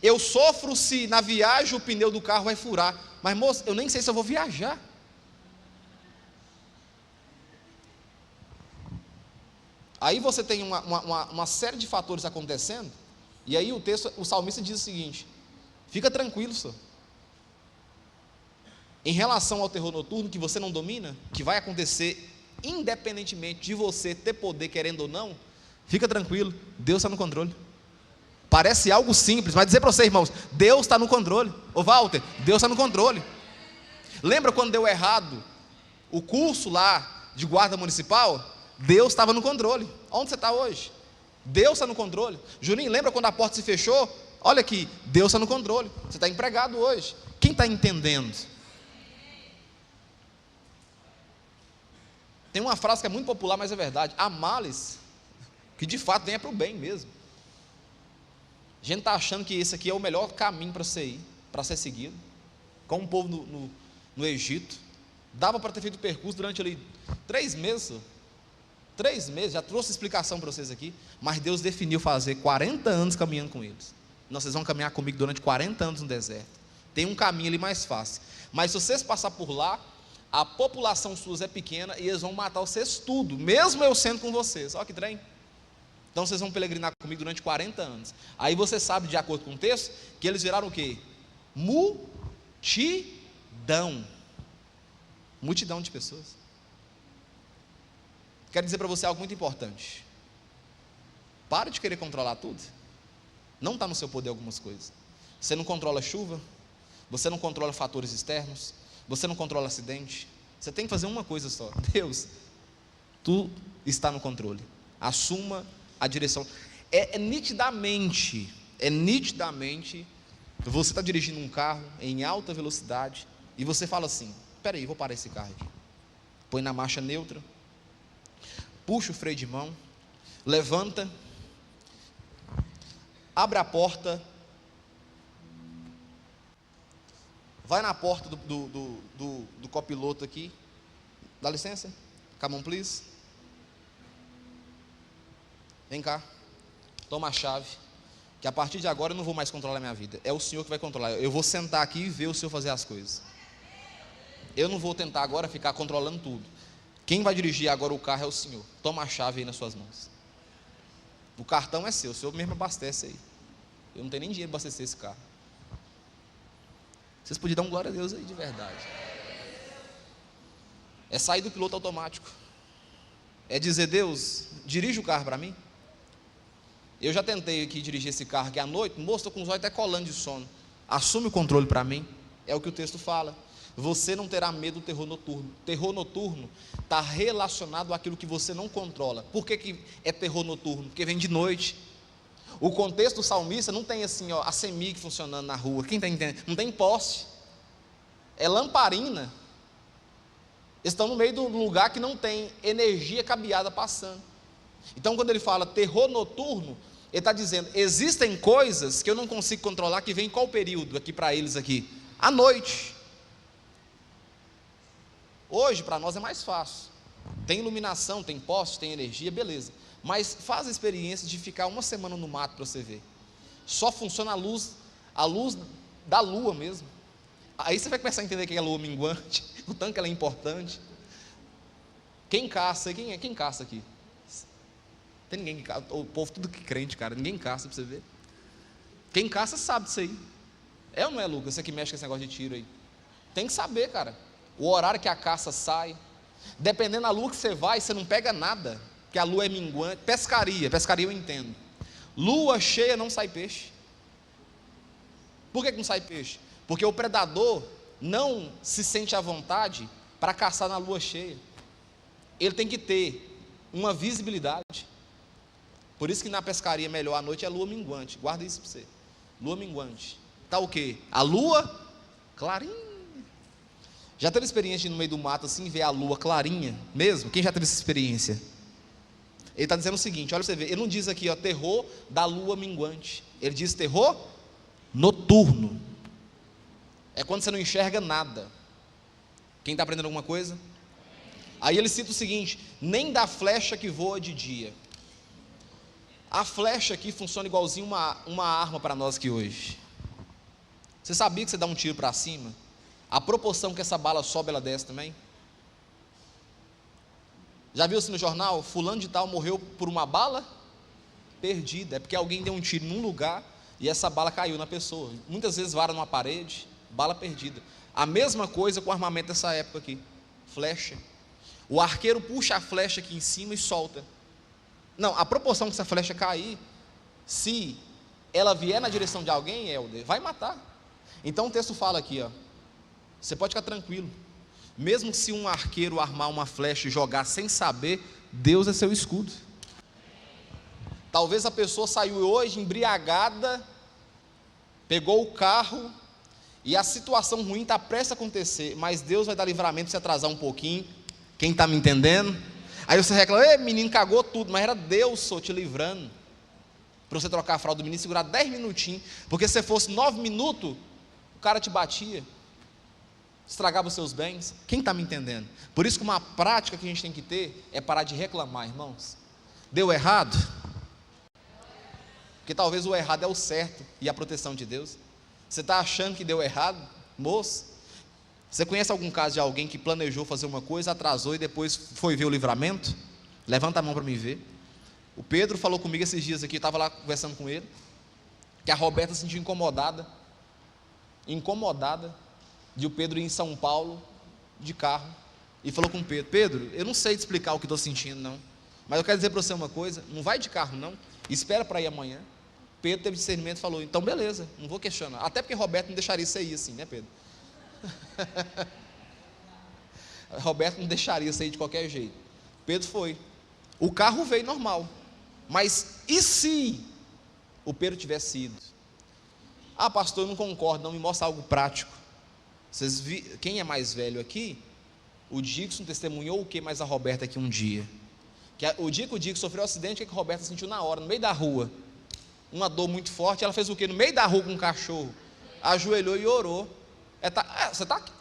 A: Eu sofro se na viagem o pneu do carro vai furar, mas moço, eu nem sei se eu vou viajar. Aí você tem uma série de fatores acontecendo, e aí o salmista diz o seguinte: fica tranquilo, senhor. Em relação ao terror noturno que você não domina, que vai acontecer independentemente de você ter poder querendo ou não, fica tranquilo, Deus está no controle. Parece algo simples, mas dizer para você, irmãos, Deus está no controle. Ô Walter, Deus está no controle. Lembra quando deu errado o curso lá de guarda municipal? Deus estava no controle. Onde você está hoje? Deus está no controle. Juninho, lembra quando a porta se fechou? Olha aqui, Deus está no controle. Você está empregado hoje. Quem está entendendo? Tem uma frase que é muito popular, mas é verdade: há males que de fato vem para o bem mesmo. A gente está achando que esse aqui é o melhor caminho para ser seguido, como o povo no Egito. Dava para ter feito o percurso durante ali 3 meses. 3 meses, já trouxe explicação para vocês aqui. Mas Deus definiu fazer 40 anos caminhando com eles. Vocês vão caminhar comigo durante 40 anos no deserto. Tem um caminho ali mais fácil, mas se vocês passar por lá, a população sua é pequena e eles vão matar vocês tudo, mesmo eu sendo com vocês. Olha que trem. Então vocês vão peregrinar comigo durante 40 anos. Aí você sabe, de acordo com o texto, que eles viraram o quê? Multidão. Multidão de pessoas. Quero dizer para você algo muito importante: pare de querer controlar tudo. Não está no seu poder algumas coisas. Você não controla a chuva, você não controla fatores externos, você não controla acidente. Você tem que fazer uma coisa só: Deus, tu está no controle. Assuma a direção. É nitidamente, você está dirigindo um carro em alta velocidade e você fala assim: espera aí, vou parar esse carro aqui. Põe na marcha neutra, puxa o freio de mão, levanta, abre a porta, vai na porta do copiloto aqui, dá licença, come on please, vem cá, toma a chave, que a partir de agora eu não vou mais controlar a minha vida, é o Senhor que vai controlar. Eu vou sentar aqui e ver o Senhor fazer as coisas. Eu não vou tentar agora ficar controlando tudo. Quem vai dirigir agora o carro é o Senhor. Toma a chave aí nas suas mãos. O cartão é seu, o Senhor mesmo abastece aí. Eu não tenho nem dinheiro para abastecer esse carro. Vocês podiam dar um glória a Deus aí de verdade. É sair do piloto automático. É dizer: Deus, dirige o carro para mim. Eu já tentei aqui dirigir esse carro aqui à noite, moço, estou com os olhos até colando de sono. Assume o controle para mim. É o que o texto fala. Você não terá medo do terror noturno. Terror noturno está relacionado àquilo que você não controla. Por que é terror noturno? Porque vem de noite. O contexto do salmista não tem assim, a CEMIG funcionando na rua. Quem está entendendo? Não tem poste. É lamparina. Eles estão no meio de um lugar que não tem energia cabeada passando. Então, quando ele fala terror noturno, ele está dizendo: existem coisas que eu não consigo controlar, que vem em qual período aqui para eles aqui? À noite. Hoje para nós é mais fácil, tem iluminação, tem poste, tem energia, beleza, mas faz a experiência de ficar uma semana no mato para você ver. Só funciona a luz da lua mesmo. Aí você vai começar a entender que é a lua minguante, o tanto que ela é importante. Quem caça? Quem caça aqui? Tem ninguém que caça? O povo tudo que crente, cara, ninguém caça para você ver. Quem caça sabe disso aí. É ou não é, Lucas? Você que mexe com esse negócio de tiro aí, tem que saber, cara, o horário que a caça sai. Dependendo da lua que você vai, você não pega nada, porque a lua é minguante. Pescaria eu entendo. Lua cheia não sai peixe. Por que não sai peixe? Porque o predador não se sente à vontade para caçar na lua cheia. Ele tem que ter uma visibilidade. Por isso que na pescaria melhor à noite é a lua minguante. Guarda isso para você. Lua minguante. Está o quê? A lua clarinha. Já teve experiência de ir no meio do mato assim, ver a lua clarinha mesmo? Quem já teve essa experiência? Ele está dizendo o seguinte, olha para você ver. Ele não diz aqui, ó, terror da lua minguante. Ele diz terror noturno. É quando você não enxerga nada. Quem está aprendendo alguma coisa? Aí ele cita o seguinte: nem da flecha que voa de dia. A flecha aqui funciona igualzinho uma arma para nós aqui hoje. Você sabia que você dá um tiro para cima, a proporção que essa bala sobe, ela desce também? Já viu assim no jornal? Fulano de tal morreu por uma bala perdida. É porque alguém deu um tiro num lugar e essa bala caiu na pessoa. Muitas vezes vara numa parede, bala perdida. A mesma coisa com o armamento dessa época aqui. Flecha. O arqueiro puxa a flecha aqui em cima e solta. Não, a proporção que essa flecha cair, se ela vier na direção de alguém, Helder, vai matar. Então o texto fala aqui, ó, você pode ficar tranquilo. Mesmo se um arqueiro armar uma flecha e jogar sem saber, Deus é seu escudo. Talvez a pessoa saiu hoje embriagada, pegou o carro e a situação ruim está prestes a acontecer, mas Deus vai dar livramento se atrasar um pouquinho. Quem está me entendendo? Aí você reclama, ei, menino, cagou tudo, mas era Deus só te livrando, para você trocar a fralda do menino e segurar 10 minutinhos, porque se fosse 9 minutos, o cara te batia, estragava os seus bens. Quem está me entendendo? Por isso que uma prática que a gente tem que ter, é parar de reclamar, irmãos. Deu errado? Porque talvez o errado é o certo, e a proteção de Deus. Você está achando que deu errado? Moço, você conhece algum caso de alguém que planejou fazer uma coisa, atrasou e depois foi ver o livramento? Levanta a mão para me ver. O Pedro falou comigo esses dias aqui, eu estava lá conversando com ele, que a Roberta se sentiu incomodada de o Pedro ir em São Paulo de carro, e falou com o Pedro: Pedro, eu não sei te explicar o que estou sentindo não, mas eu quero dizer para você uma coisa, não vai de carro não, espera para ir amanhã. Pedro teve discernimento e falou: então beleza, não vou questionar, até porque Roberto não deixaria você ir assim, né, Pedro? Roberto não deixaria sair de qualquer jeito. Pedro foi. O carro veio normal, mas e se o Pedro tivesse ido? Ah, pastor, eu não concordo, não, me mostra algo prático. Quem é mais velho aqui? O Dixon testemunhou o que mais a Roberta aqui um dia? O dia que o Dixon sofreu um acidente, o que a Roberta sentiu na hora, no meio da rua? Uma dor muito forte. Ela fez o que? No meio da rua com um cachorro, ajoelhou e orou. Você está aqui?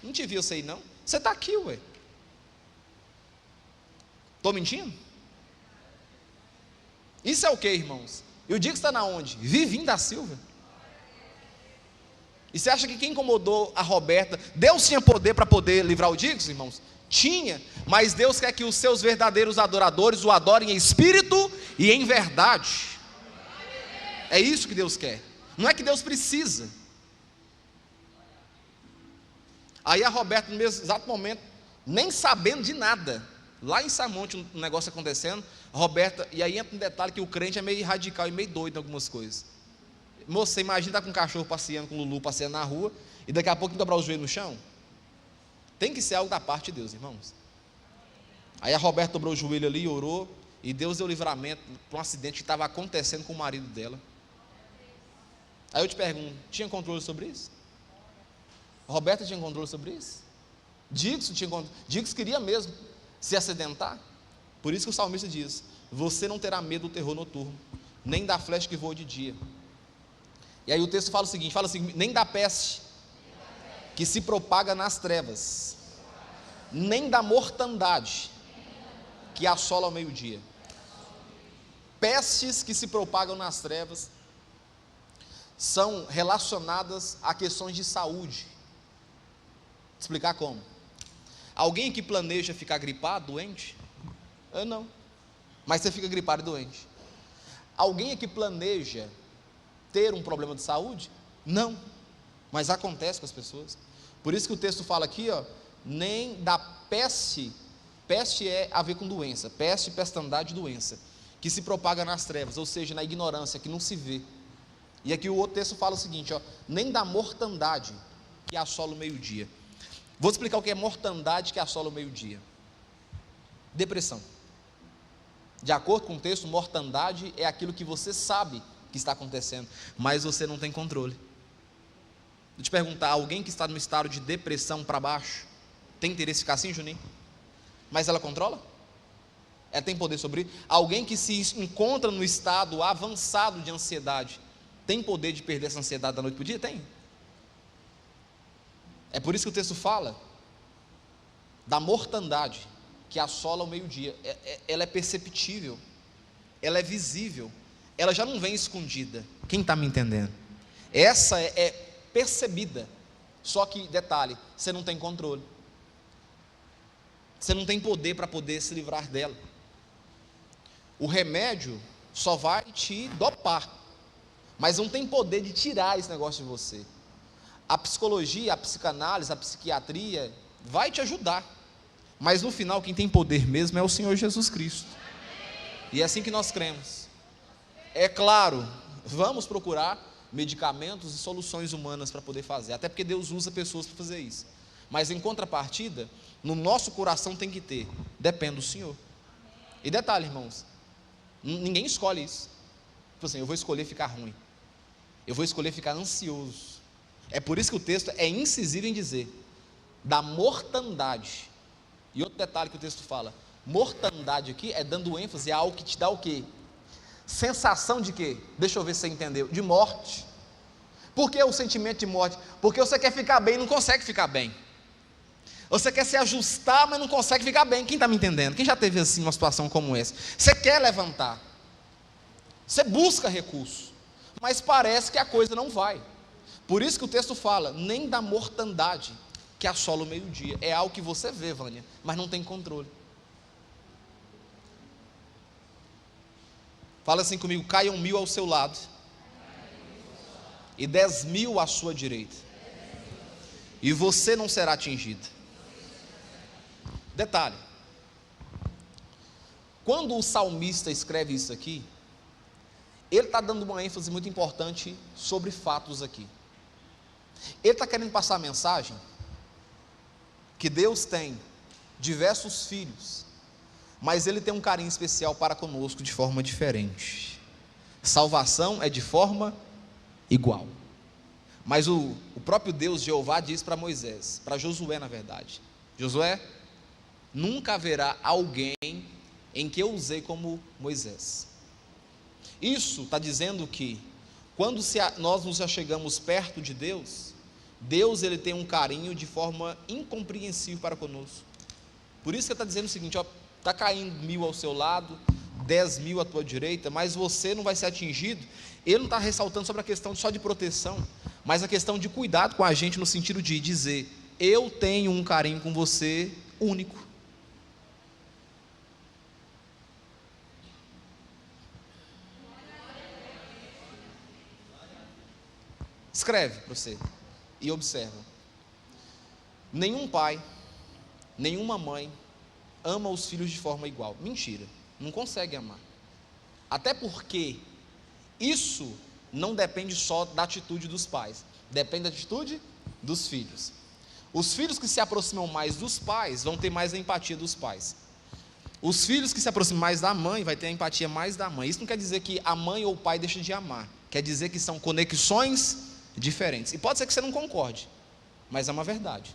A: Não te viu você aí não? Você está aqui, ué. Estou mentindo? Isso é o que, irmãos? E o Dixon está na onde? Vivinho da Silva. E você acha que quem incomodou a Roberta, Deus tinha poder para poder livrar o Dixon, irmãos? Tinha, mas Deus quer que os seus verdadeiros adoradores o adorem em espírito e em verdade. É isso que Deus quer. Não é que Deus precisa. Aí a Roberta, no mesmo exato momento, nem sabendo de nada, lá em Samonte, um negócio acontecendo, Roberta, e aí entra um detalhe que o crente é meio radical e meio doido em algumas coisas. Moça, você imagina estar com um cachorro passeando, com o Lulu passeando na rua, e daqui a pouco dobrar o joelho no chão? Tem que ser algo da parte de Deus, irmãos. Aí a Roberta dobrou o joelho ali, orou, e Deus deu livramento para um acidente que estava acontecendo com o marido dela. Aí eu te pergunto, tinha controle sobre isso? Roberta tinha controle sobre isso? Dixon tinha controle. Dixon queria mesmo se acidentar. Por isso que o salmista diz: você não terá medo do terror noturno, nem da flecha que voa de dia. E aí o texto fala o seguinte, nem da peste que se propaga nas trevas, nem da mortandade que assola ao meio-dia. Pestes que se propagam nas trevas são relacionadas a questões de saúde. Vou explicar como. Alguém que planeja ficar gripado, doente? Eu não. Mas você fica gripado e doente. Alguém que planeja ter um problema de saúde? Não. Mas acontece com as pessoas. Por isso que o texto fala aqui, ó, nem da peste. Peste é a ver com doença. Peste, pestandade, doença. Que se propaga nas trevas, ou seja, na ignorância, que não se vê. E aqui o outro texto fala o seguinte, ó, nem da mortandade que assola o meio-dia. Vou explicar o que é mortandade que assola o meio-dia. Depressão. De acordo com o texto, mortandade é aquilo que você sabe que está acontecendo, mas você não tem controle. Deixa eu te perguntar, alguém que está no estado de depressão para baixo, tem interesse em ficar assim, Juninho? Mas ela controla? Ela tem poder sobre isso? Alguém que se encontra no estado avançado de ansiedade, tem poder de perder essa ansiedade da noite para o dia? Tem. É por isso que o texto fala da mortandade que assola o meio-dia. Ela é perceptível, ela é visível, ela já não vem escondida. Quem está me entendendo? Essa é percebida, só que, detalhe, você não tem controle, você não tem poder para poder se livrar dela. O remédio só vai te dopar, mas não tem poder de tirar esse negócio de você. A psicologia, a psicanálise, a psiquiatria vai te ajudar, mas no final quem tem poder mesmo é o Senhor Jesus Cristo. E é assim que nós cremos. É claro, vamos procurar medicamentos e soluções humanas para poder fazer, até porque Deus usa pessoas para fazer isso, mas em contrapartida, no nosso coração tem que ter, depende do Senhor. E detalhe, irmãos, ninguém escolhe isso. Tipo assim, eu vou escolher ficar ruim, eu vou escolher ficar ansioso. É por isso que o texto é incisivo em dizer da mortandade. E outro detalhe que o texto fala, mortandade aqui é dando ênfase a algo que te dá o quê? Sensação de quê? Deixa eu ver se você entendeu. De morte. Por que o sentimento de morte? Porque você quer ficar bem e não consegue ficar bem. Você quer se ajustar, mas não consegue ficar bem. Quem está me entendendo? Quem já teve assim uma situação como essa? Você quer levantar, você busca recurso, mas parece que a coisa não vai. Por isso que o texto fala, nem da mortandade que assola o meio-dia. É algo que você vê, Vânia, mas não tem controle. Fala assim comigo, caiam 1000 ao seu lado e 10.000 à sua direita, e você não será atingido. Detalhe, quando o salmista escreve isso aqui, ele está dando uma ênfase muito importante sobre fatos aqui. Ele está querendo passar a mensagem que Deus tem diversos filhos, mas Ele tem um carinho especial para conosco de forma diferente. Salvação é de forma igual, mas o próprio Deus, Jeová, diz para Moisés, para Josué na verdade, Josué, nunca haverá alguém em que eu usei como Moisés. Isso está dizendo que quando nós nos achegamos perto de Deus, Deus ele tem um carinho de forma incompreensível para conosco. Por isso que ele está dizendo o seguinte, está caindo 1000 ao seu lado, 10.000 à tua direita, mas você não vai ser atingido. Ele não está ressaltando sobre a questão só de proteção, mas a questão de cuidado com a gente, no sentido de dizer, eu tenho um carinho com você único. Escreve para você e observa. Nenhum pai, nenhuma mãe ama os filhos de forma igual. Mentira, não consegue amar. Até porque isso não depende só da atitude dos pais, depende da atitude dos filhos. Os filhos que se aproximam mais dos pais vão ter mais a empatia dos pais. Os filhos que se aproximam mais da mãe vai ter a empatia mais da mãe. Isso não quer dizer que a mãe ou o pai deixam de amar, quer dizer que são conexões diferentes. E pode ser que você não concorde, mas é uma verdade.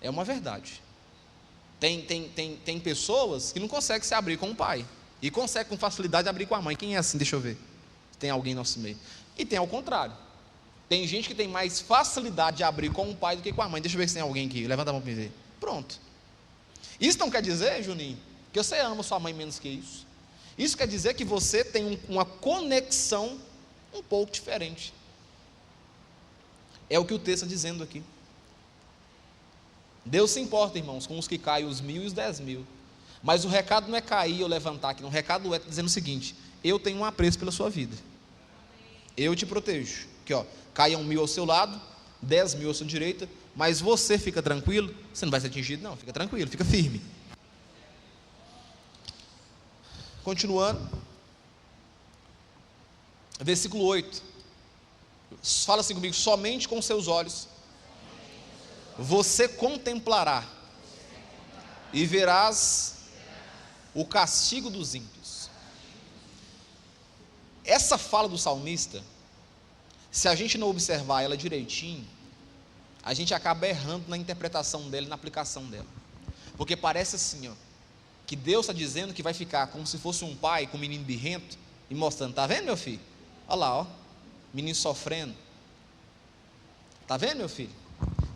A: É uma verdade. Tem pessoas que não conseguem se abrir com o pai e conseguem com facilidade abrir com a mãe. Quem é assim? Deixa eu ver. Tem alguém no nosso meio. E tem ao contrário. Tem gente que tem mais facilidade de abrir com o pai do que com a mãe. Deixa eu ver se tem alguém aqui. Levanta a mão para me ver. Pronto. Isso não quer dizer, Juninho, que você ama sua mãe menos que isso. Isso quer dizer que você tem uma conexão um pouco diferente. É o que o texto está dizendo aqui. Deus se importa, irmãos, com os que caem, os 1000 e os 10.000. Mas o recado não é cair ou levantar aqui, não. O recado é dizendo o seguinte: eu tenho um apreço pela sua vida. Eu te protejo. Aqui, ó, caiam 1000 ao seu lado, 10.000 à sua direita, mas você fica tranquilo, você não vai ser atingido, não. Fica tranquilo, fica firme. Continuando, versículo 8. Fala assim comigo: somente com seus olhos você contemplará e verás o castigo dos ímpios. Essa fala do salmista, se a gente não observar ela direitinho, a gente acaba errando na interpretação dela e na aplicação dela. Porque parece assim, ó, que Deus está dizendo que vai ficar como se fosse um pai com um menino birrento e mostrando, tá vendo, meu filho? Olha lá, ó, menino sofrendo. Tá vendo, meu filho?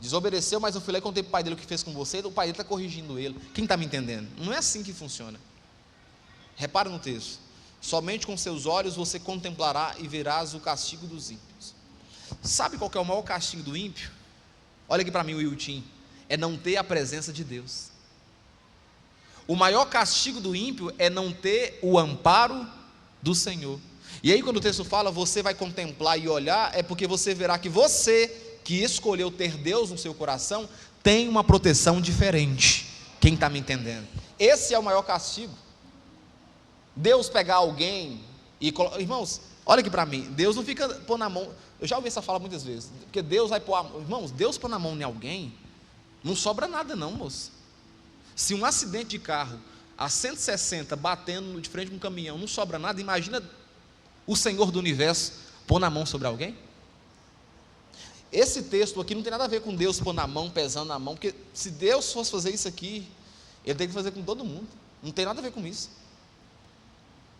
A: Desobedeceu, mas eu fui lá e contei para o pai dele o que fez com você, o pai dele está corrigindo ele. Quem está me entendendo? Não é assim que funciona. Repara no texto: somente com seus olhos você contemplará e verás o castigo dos ímpios. Sabe qual que é o maior castigo do ímpio? Olha aqui para mim, Wilton. É não ter a presença de Deus. O maior castigo do ímpio é não ter o amparo do Senhor. E aí quando o texto fala, você vai contemplar e olhar, é porque você verá que você, que escolheu ter Deus no seu coração, tem uma proteção diferente. Quem está me entendendo? Esse é o maior castigo. Deus pegar alguém e irmãos, olha aqui para mim, Deus não fica pôr na mão, eu já ouvi essa fala muitas vezes, porque Deus vai pôr, irmãos, Deus pôr na mão em alguém, não sobra nada não, moço. Se um acidente de carro a 160 batendo de frente com um caminhão, não sobra nada, imagina o Senhor do universo pôr na mão sobre alguém. Esse texto aqui não tem nada a ver com Deus pôr na mão, pesando na mão, porque se Deus fosse fazer isso aqui, Ele tem que fazer com todo mundo, não tem nada a ver com isso.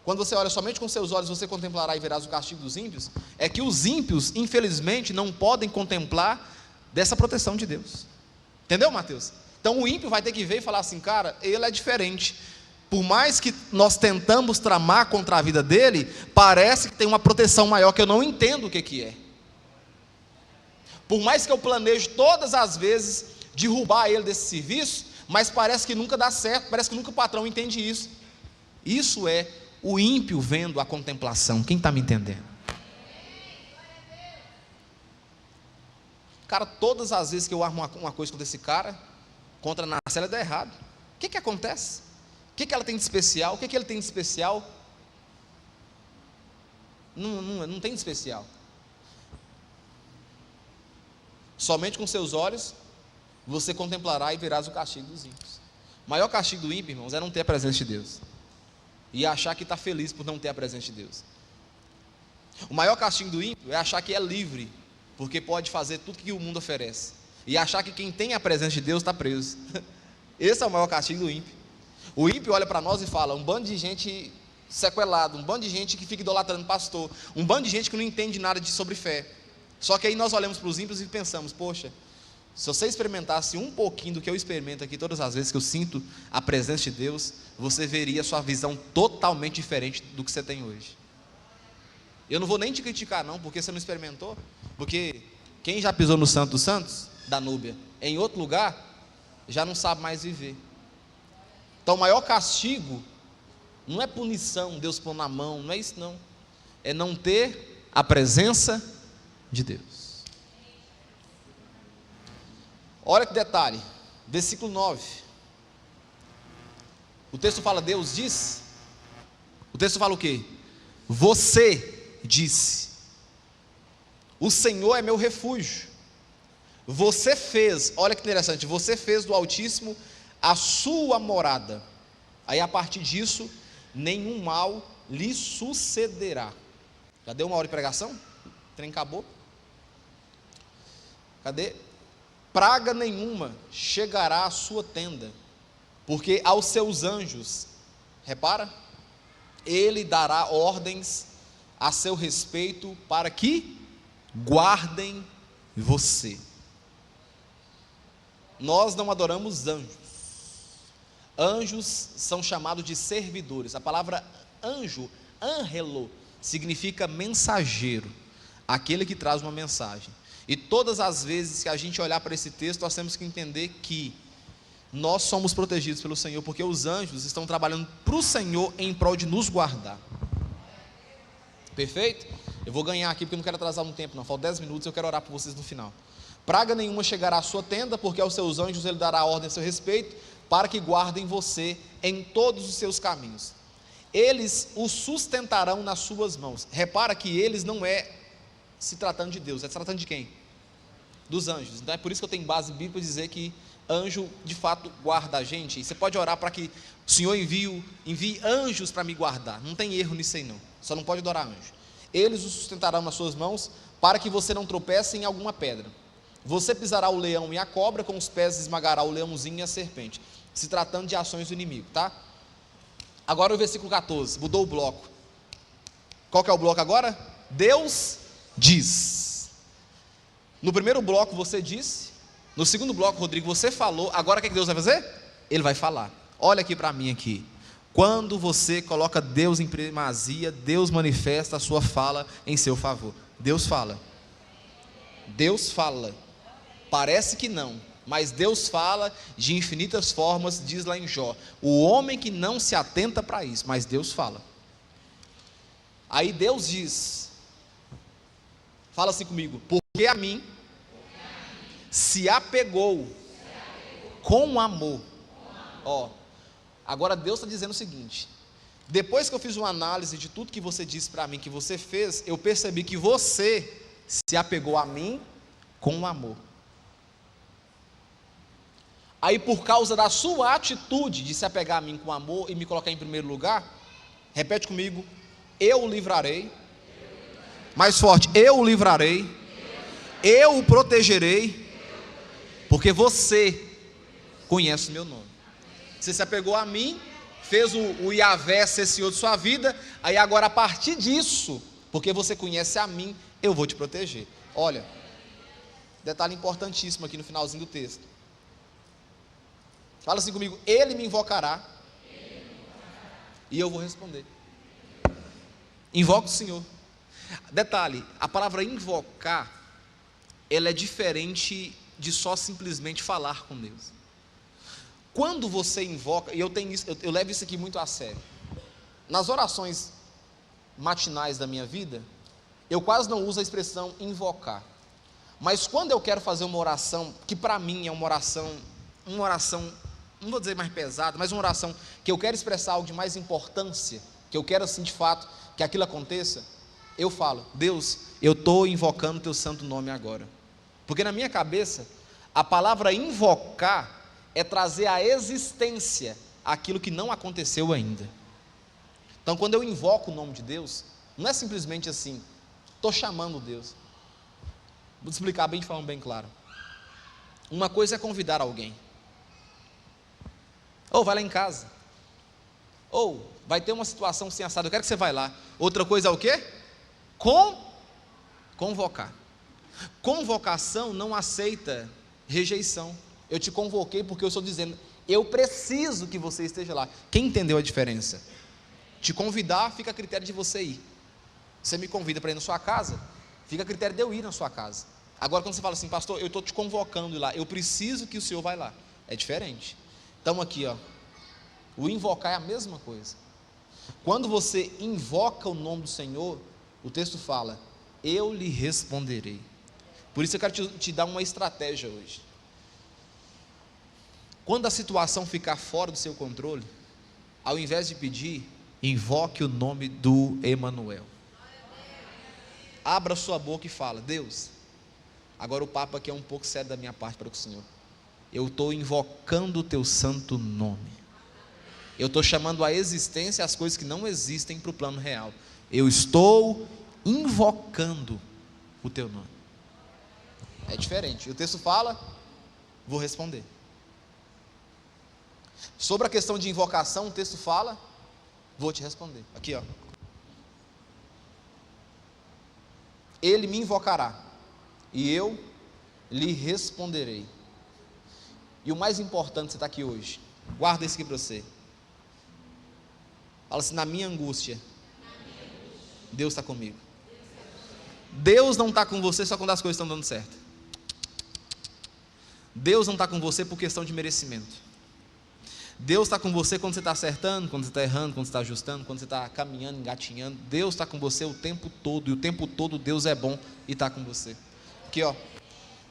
A: Quando você olha somente com seus olhos, você contemplará e verás o castigo dos ímpios, é que os ímpios, infelizmente, não podem contemplar dessa proteção de Deus. Entendeu, Mateus? Então o ímpio vai ter que ver e falar assim, cara, ele é diferente. Por mais que nós tentamos tramar contra a vida dele, parece que tem uma proteção maior que eu não entendo o que é. Por mais que eu planeje todas as vezes derrubar ele desse serviço, mas parece que nunca dá certo, parece que nunca o patrão entende isso. Isso é o ímpio vendo a contemplação. Quem está me entendendo? Cara, todas as vezes que eu armo uma coisa contra esse cara, contra a Narcélia, dá errado. O que acontece? O que ela tem de especial? O que ele tem de especial? Não tem de especial. Somente com seus olhos você contemplará e verás o castigo dos ímpios. O maior castigo do ímpio, irmãos, é não ter a presença de Deus e achar que está feliz por não ter a presença de Deus. O maior castigo do ímpio é achar que é livre, porque pode fazer tudo que o mundo oferece, e achar que quem tem a presença de Deus está preso. Esse é o maior castigo do ímpio. O ímpio olha para nós e fala, um bando de gente sequelado, um bando de gente que fica idolatrando pastor, um bando de gente que não entende nada sobre fé. Só que aí nós olhamos para os ímpios e pensamos, poxa, se você experimentasse um pouquinho do que eu experimento aqui, todas as vezes que eu sinto a presença de Deus, você veria a sua visão totalmente diferente do que você tem hoje. Eu não vou nem te criticar não, porque você não experimentou, porque quem já pisou no Santo dos Santos, da Núbia, em outro lugar, já não sabe mais viver. Então o maior castigo, não é punição, Deus pôr na mão, não é isso não, é não ter a presença de Deus. Olha que detalhe, versículo 9, o texto fala, Deus diz, o texto fala o quê? Você disse, o Senhor é meu refúgio, você fez, olha que interessante, você fez do Altíssimo a sua morada, aí a partir disso, nenhum mal lhe sucederá. Já deu uma hora de pregação? O trem acabou? Cadê? Praga nenhuma chegará à sua tenda, porque aos seus anjos, repara, ele dará ordens a seu respeito para que guardem você. Nós não adoramos anjos. Anjos são chamados de servidores. A palavra anjo, angelo, significa mensageiro, aquele que traz uma mensagem. E todas as vezes que a gente olhar para esse texto, nós temos que entender que nós somos protegidos pelo Senhor, porque os anjos estão trabalhando para o Senhor em prol de nos guardar. Perfeito? Eu vou ganhar aqui porque eu não quero atrasar um tempo não, faltam 10 minutos, eu quero orar por vocês no final. Praga nenhuma chegará à sua tenda, porque aos seus anjos ele dará ordem a seu respeito, para que guardem você em todos os seus caminhos. Eles o sustentarão nas suas mãos. Repara que eles não é se tratando de Deus, é se tratando de quem? Dos anjos. Então é por isso que eu tenho base bíblica para dizer que Anjo, de fato, guarda a gente. E você pode orar para que o Senhor envie anjos para me guardar. Não tem erro nisso aí não. Só não pode adorar anjo. Eles o sustentarão nas suas mãos, para que você não tropece em alguma pedra. Você pisará o leão e a cobra, com os pés esmagará o leãozinho e a serpente. Se tratando de ações do inimigo, tá? Agora o versículo 14, mudou o bloco. Qual que é o bloco agora? Deus diz. No primeiro bloco você disse, no segundo bloco, Rodrigo, você falou. Agora o que Deus vai fazer? Ele vai falar. Olha aqui para mim aqui. Quando você coloca Deus em primazia, Deus manifesta a sua fala em seu favor. Deus fala. Deus fala. Parece que não, mas Deus fala de infinitas formas, diz lá em Jó. O homem que não se atenta para isso, mas Deus fala. Aí Deus diz, fala assim comigo, porque a mim se apegou com amor. Ó, agora Deus está dizendo o seguinte: depois que eu fiz uma análise de tudo que você disse para mim que você fez, eu percebi que você se apegou a mim com amor. Aí, por causa da sua atitude de se apegar a mim com amor e me colocar em primeiro lugar, repete comigo: eu o livrarei. Mais forte: eu o livrarei, eu o protegerei, porque você conhece o meu nome. Você se apegou a mim, fez o Yahvé ser Senhor de sua vida. Aí agora, a partir disso, porque você conhece a mim, eu vou te proteger. Olha, detalhe importantíssimo aqui no finalzinho do texto. Fala assim comigo: ele me invocará e eu vou responder. Invoca o Senhor. Detalhe, a palavra invocar, ela é diferente de só simplesmente falar com Deus. Quando você invoca, e eu levo isso aqui muito a sério, nas orações matinais da minha vida, eu quase não uso a expressão invocar, mas quando eu quero fazer uma oração, que para mim é uma oração, não vou dizer mais pesada, mas uma oração que eu quero expressar algo de mais importância, que eu quero assim de fato que aquilo aconteça, eu falo: Deus, eu estou invocando o teu santo nome agora. Porque na minha cabeça, a palavra invocar é trazer à existência aquilo que não aconteceu ainda. Então, quando eu invoco o nome de Deus, não é simplesmente assim, estou chamando Deus. Vou explicar bem de forma bem clara. Uma coisa é convidar alguém. Ou vai lá em casa. Ou vai ter uma situação sem assado, eu quero que você vá lá. Outra coisa é o quê? Convocar. Convocação não aceita rejeição. Eu te convoquei porque eu estou dizendo, eu preciso que você esteja lá. Quem entendeu a diferença? Te convidar fica a critério de você ir. Você me convida para ir na sua casa, fica a critério de eu ir na sua casa. Agora quando você fala assim: pastor, eu estou te convocando ir lá, eu preciso que o senhor vá lá, é diferente. Então aqui, ó, o invocar é a mesma coisa. Quando você invoca o nome do Senhor, o texto fala: eu lhe responderei. Por isso eu quero te dar uma estratégia hoje. Quando a situação ficar fora do seu controle, ao invés de pedir, invoque o nome do Emanuel. Abra sua boca e fala: Deus, agora o papo aqui é um pouco sério da minha parte para o Senhor. Eu estou invocando o teu santo nome. Eu estou chamando à existência as coisas que não existem para o plano real. Eu estou invocando o teu nome. É diferente. O texto fala: vou responder. Sobre a questão de invocação, o texto fala: vou te responder. Aqui, ó. Ele me invocará e eu lhe responderei. E o mais importante, você está aqui hoje, guarda isso aqui para você. Fala assim: na minha angústia, Deus está comigo. Deus não está com você só quando as coisas estão dando certo. Deus não está com você por questão de merecimento. Deus está com você quando você está acertando, quando você está errando, quando você está ajustando, quando você está caminhando, engatinhando. Deus está com você o tempo todo, e o tempo todo Deus é bom e está com você. Aqui, ó,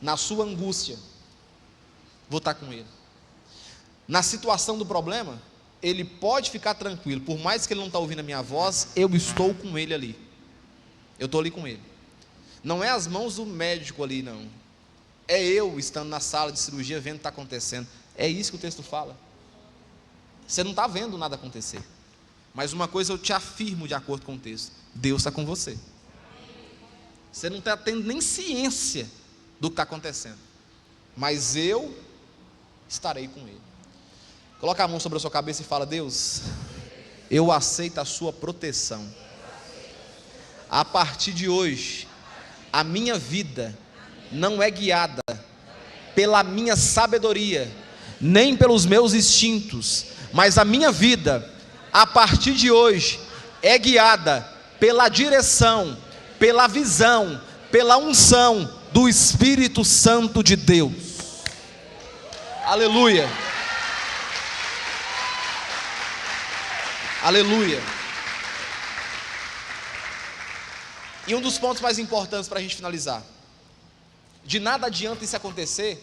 A: na sua angústia, vou estar com Ele. Na situação do problema, Ele pode ficar tranquilo, por mais que Ele não está ouvindo a minha voz, eu estou com Ele ali. Eu estou ali com Ele. Não é as mãos do médico ali, não. É eu estando na sala de cirurgia vendo o que está acontecendo. É isso que o texto fala. Você não está vendo nada acontecer. Mas uma coisa eu te afirmo de acordo com o texto: Deus está com você. Você não está tendo nem ciência do que está acontecendo, mas eu estarei com ele. Coloca a mão sobre a sua cabeça e fala: Deus, eu aceito a sua proteção. A partir de hoje, a minha vida não é guiada pela minha sabedoria, nem pelos meus instintos, mas a minha vida, a partir de hoje, é guiada pela direção, pela visão, pela unção do Espírito Santo de Deus. Aleluia. Aleluia. E um dos pontos mais importantes para a gente finalizar: de nada adianta isso acontecer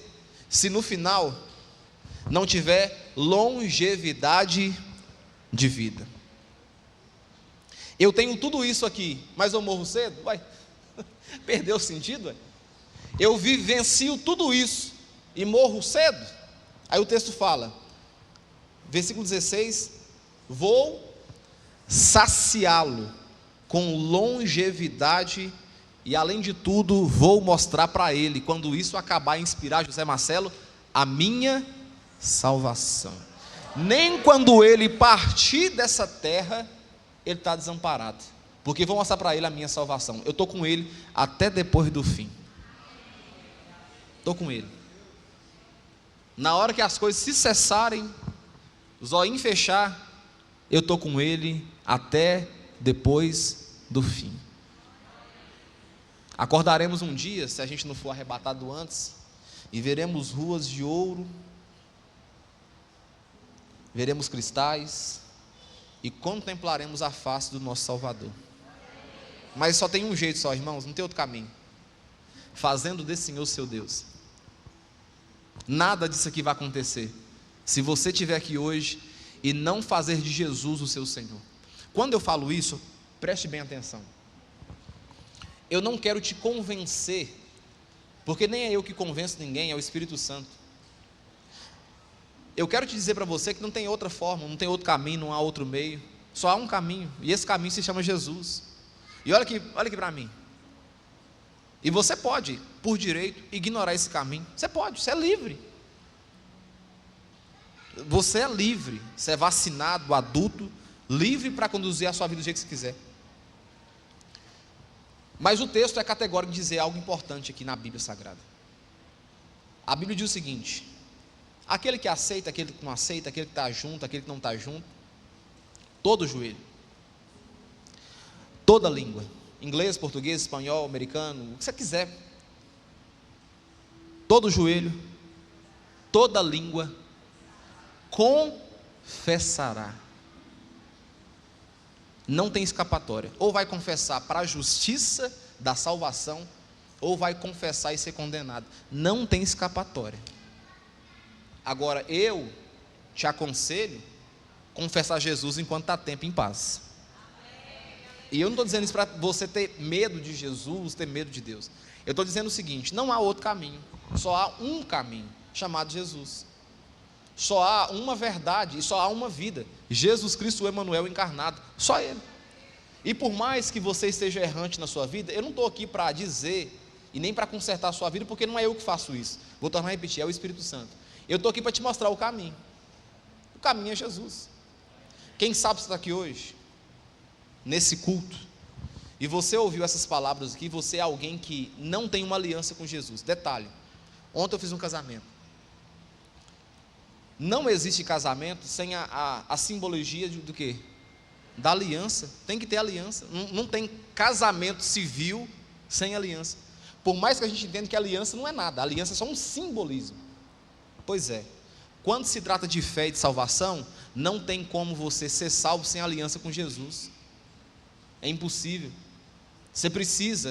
A: se no final não tiver longevidade de vida. Eu tenho tudo isso aqui, mas eu morro cedo? Uai, perdeu o sentido? Uai? Eu vivencio tudo isso e morro cedo? Aí o texto fala, versículo 16: vou saciá-lo com longevidade e, além de tudo, vou mostrar para ele, quando isso acabar, inspirar José Marcelo, a minha salvação. Nem quando ele partir dessa terra, ele está desamparado, porque vou mostrar para ele a minha salvação. Eu estou com ele até depois do fim. Estou com ele. Na hora que as coisas se cessarem, os olhinhos fechar, eu estou com ele até depois do fim. Acordaremos um dia, se a gente não for arrebatado antes, e veremos ruas de ouro, veremos cristais, e contemplaremos a face do nosso Salvador. Mas só tem um jeito só, irmãos, não tem outro caminho: fazendo desse Senhor seu Deus. Nada disso aqui vai acontecer se você estiver aqui hoje e não fazer de Jesus o seu Senhor. Quando eu falo isso, preste bem atenção. Eu não quero te convencer, porque nem é eu que convenço ninguém, é o Espírito Santo. Eu quero te dizer para você que não tem outra forma, não tem outro caminho, não há outro meio. Só há um caminho, e esse caminho se chama Jesus. E olha aqui para mim. E você pode, por direito, ignorar esse caminho. Você pode, você é livre. Você é livre, você é vacinado, adulto, livre para conduzir a sua vida do jeito que você quiser. Mas o texto é categórico em dizer algo importante aqui na Bíblia Sagrada. A Bíblia diz o seguinte: aquele que aceita, aquele que não aceita, aquele que está junto, aquele que não está junto, todo joelho, toda língua, inglês, português, espanhol, americano, o que você quiser, todo joelho, toda língua confessará. Não tem escapatória. Ou vai confessar para a justiça da salvação, ou vai confessar e ser condenado. Não tem escapatória. Agora, eu te aconselho confessar Jesus enquanto está tempo, em paz. E eu não estou dizendo isso para você ter medo de Jesus, ter medo de Deus. Eu estou dizendo o seguinte: não há outro caminho, só há um caminho, chamado Jesus. Só há uma verdade e só há uma vida: Jesus Cristo, o Emanuel encarnado, só Ele. E por mais que você esteja errante na sua vida, eu não estou aqui para dizer e nem para consertar a sua vida, porque não é eu que faço isso. Vou tornar a repetir, é o Espírito Santo. Eu estou aqui para te mostrar o caminho. O caminho é Jesus. Quem sabe você está aqui hoje, nesse culto, e você ouviu essas palavras aqui, você é alguém que não tem uma aliança com Jesus. Detalhe: ontem eu fiz um casamento. Não existe casamento sem a simbologia do quê? Da aliança. Tem que ter aliança. Não tem casamento civil sem aliança. Por mais que a gente entenda que a aliança não é nada, a aliança é só um simbolismo. Pois é, quando se trata de fé e de salvação, não tem como você ser salvo sem aliança com Jesus. É impossível.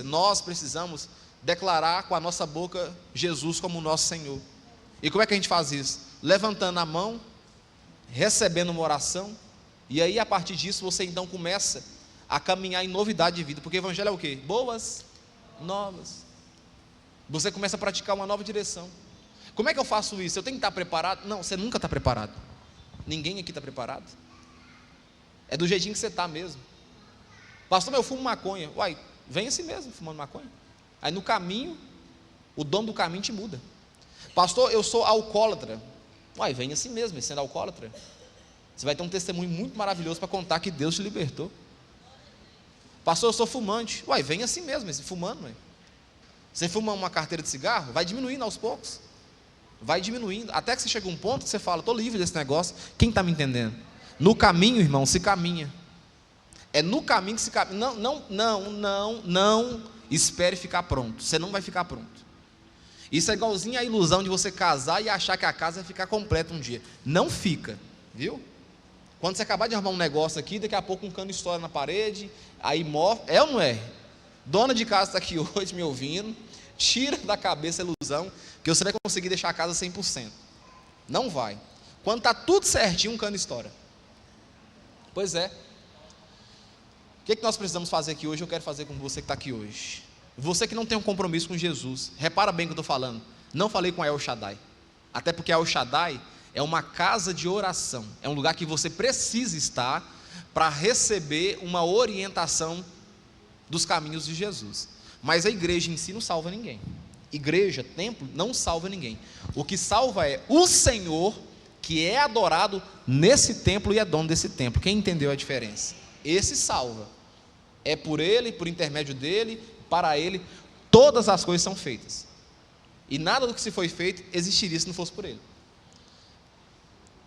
A: Nós precisamos declarar com a nossa boca Jesus como nosso Senhor. E como é que a gente faz isso? Levantando a mão, recebendo uma oração, e aí a partir disso você então começa a caminhar em novidade de vida, porque o Evangelho é o quê? Boas novas. Você começa a praticar uma nova direção. Como é que eu faço isso? Eu tenho que estar preparado? Não, você nunca está preparado. Ninguém aqui está preparado. É do jeitinho que você está mesmo. Pastor, mas eu fumo maconha. Uai, vem assim mesmo, fumando maconha. Aí no caminho, o dono do caminho te muda. Pastor, eu sou alcoólatra. Uai, vem assim mesmo, sendo alcoólatra. Você vai ter um testemunho muito maravilhoso para contar que Deus te libertou. Pastor, eu sou fumante. Uai, vem assim mesmo, fumando. Ué. Você fuma uma carteira de cigarro, vai diminuindo aos poucos. Vai diminuindo, até que você chega a um ponto que você fala, estou livre desse negócio. Quem está me entendendo? No caminho, irmão, se caminha. É no caminho que se caminha. Não espere ficar pronto. Você não vai ficar pronto. Isso é igualzinho a ilusão de você casar e achar que a casa vai ficar completa um dia. Não fica, viu? Quando você acabar de arrumar um negócio aqui, daqui a pouco um cano estoura na parede, aí morre. É ou não é? Dona de casa está aqui hoje me ouvindo. Tira da cabeça a ilusão que você vai conseguir deixar a casa 100%. Não vai. Quando está tudo certinho, um cano estoura. Pois é. O que nós precisamos fazer aqui hoje? Eu quero fazer com você que está aqui hoje. Você que não tem um compromisso com Jesus. Repara bem o que eu estou falando. Não falei com El Shaddai. Até porque El Shaddai é uma casa de oração. É um lugar que você precisa estar para receber uma orientação dos caminhos de Jesus. Mas a igreja em si não salva ninguém. Igreja, templo, não salva ninguém. O que salva é o Senhor, que é adorado nesse templo e é dono desse templo. Quem entendeu a diferença? Esse salva. É por Ele, por intermédio dEle, para Ele, todas as coisas são feitas. E nada do que se foi feito existiria se não fosse por Ele.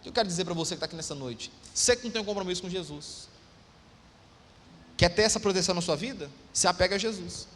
A: Eu quero dizer para você que está aqui nessa noite, você que não tem um compromisso com Jesus, quer ter essa proteção na sua vida? Se apega a Jesus.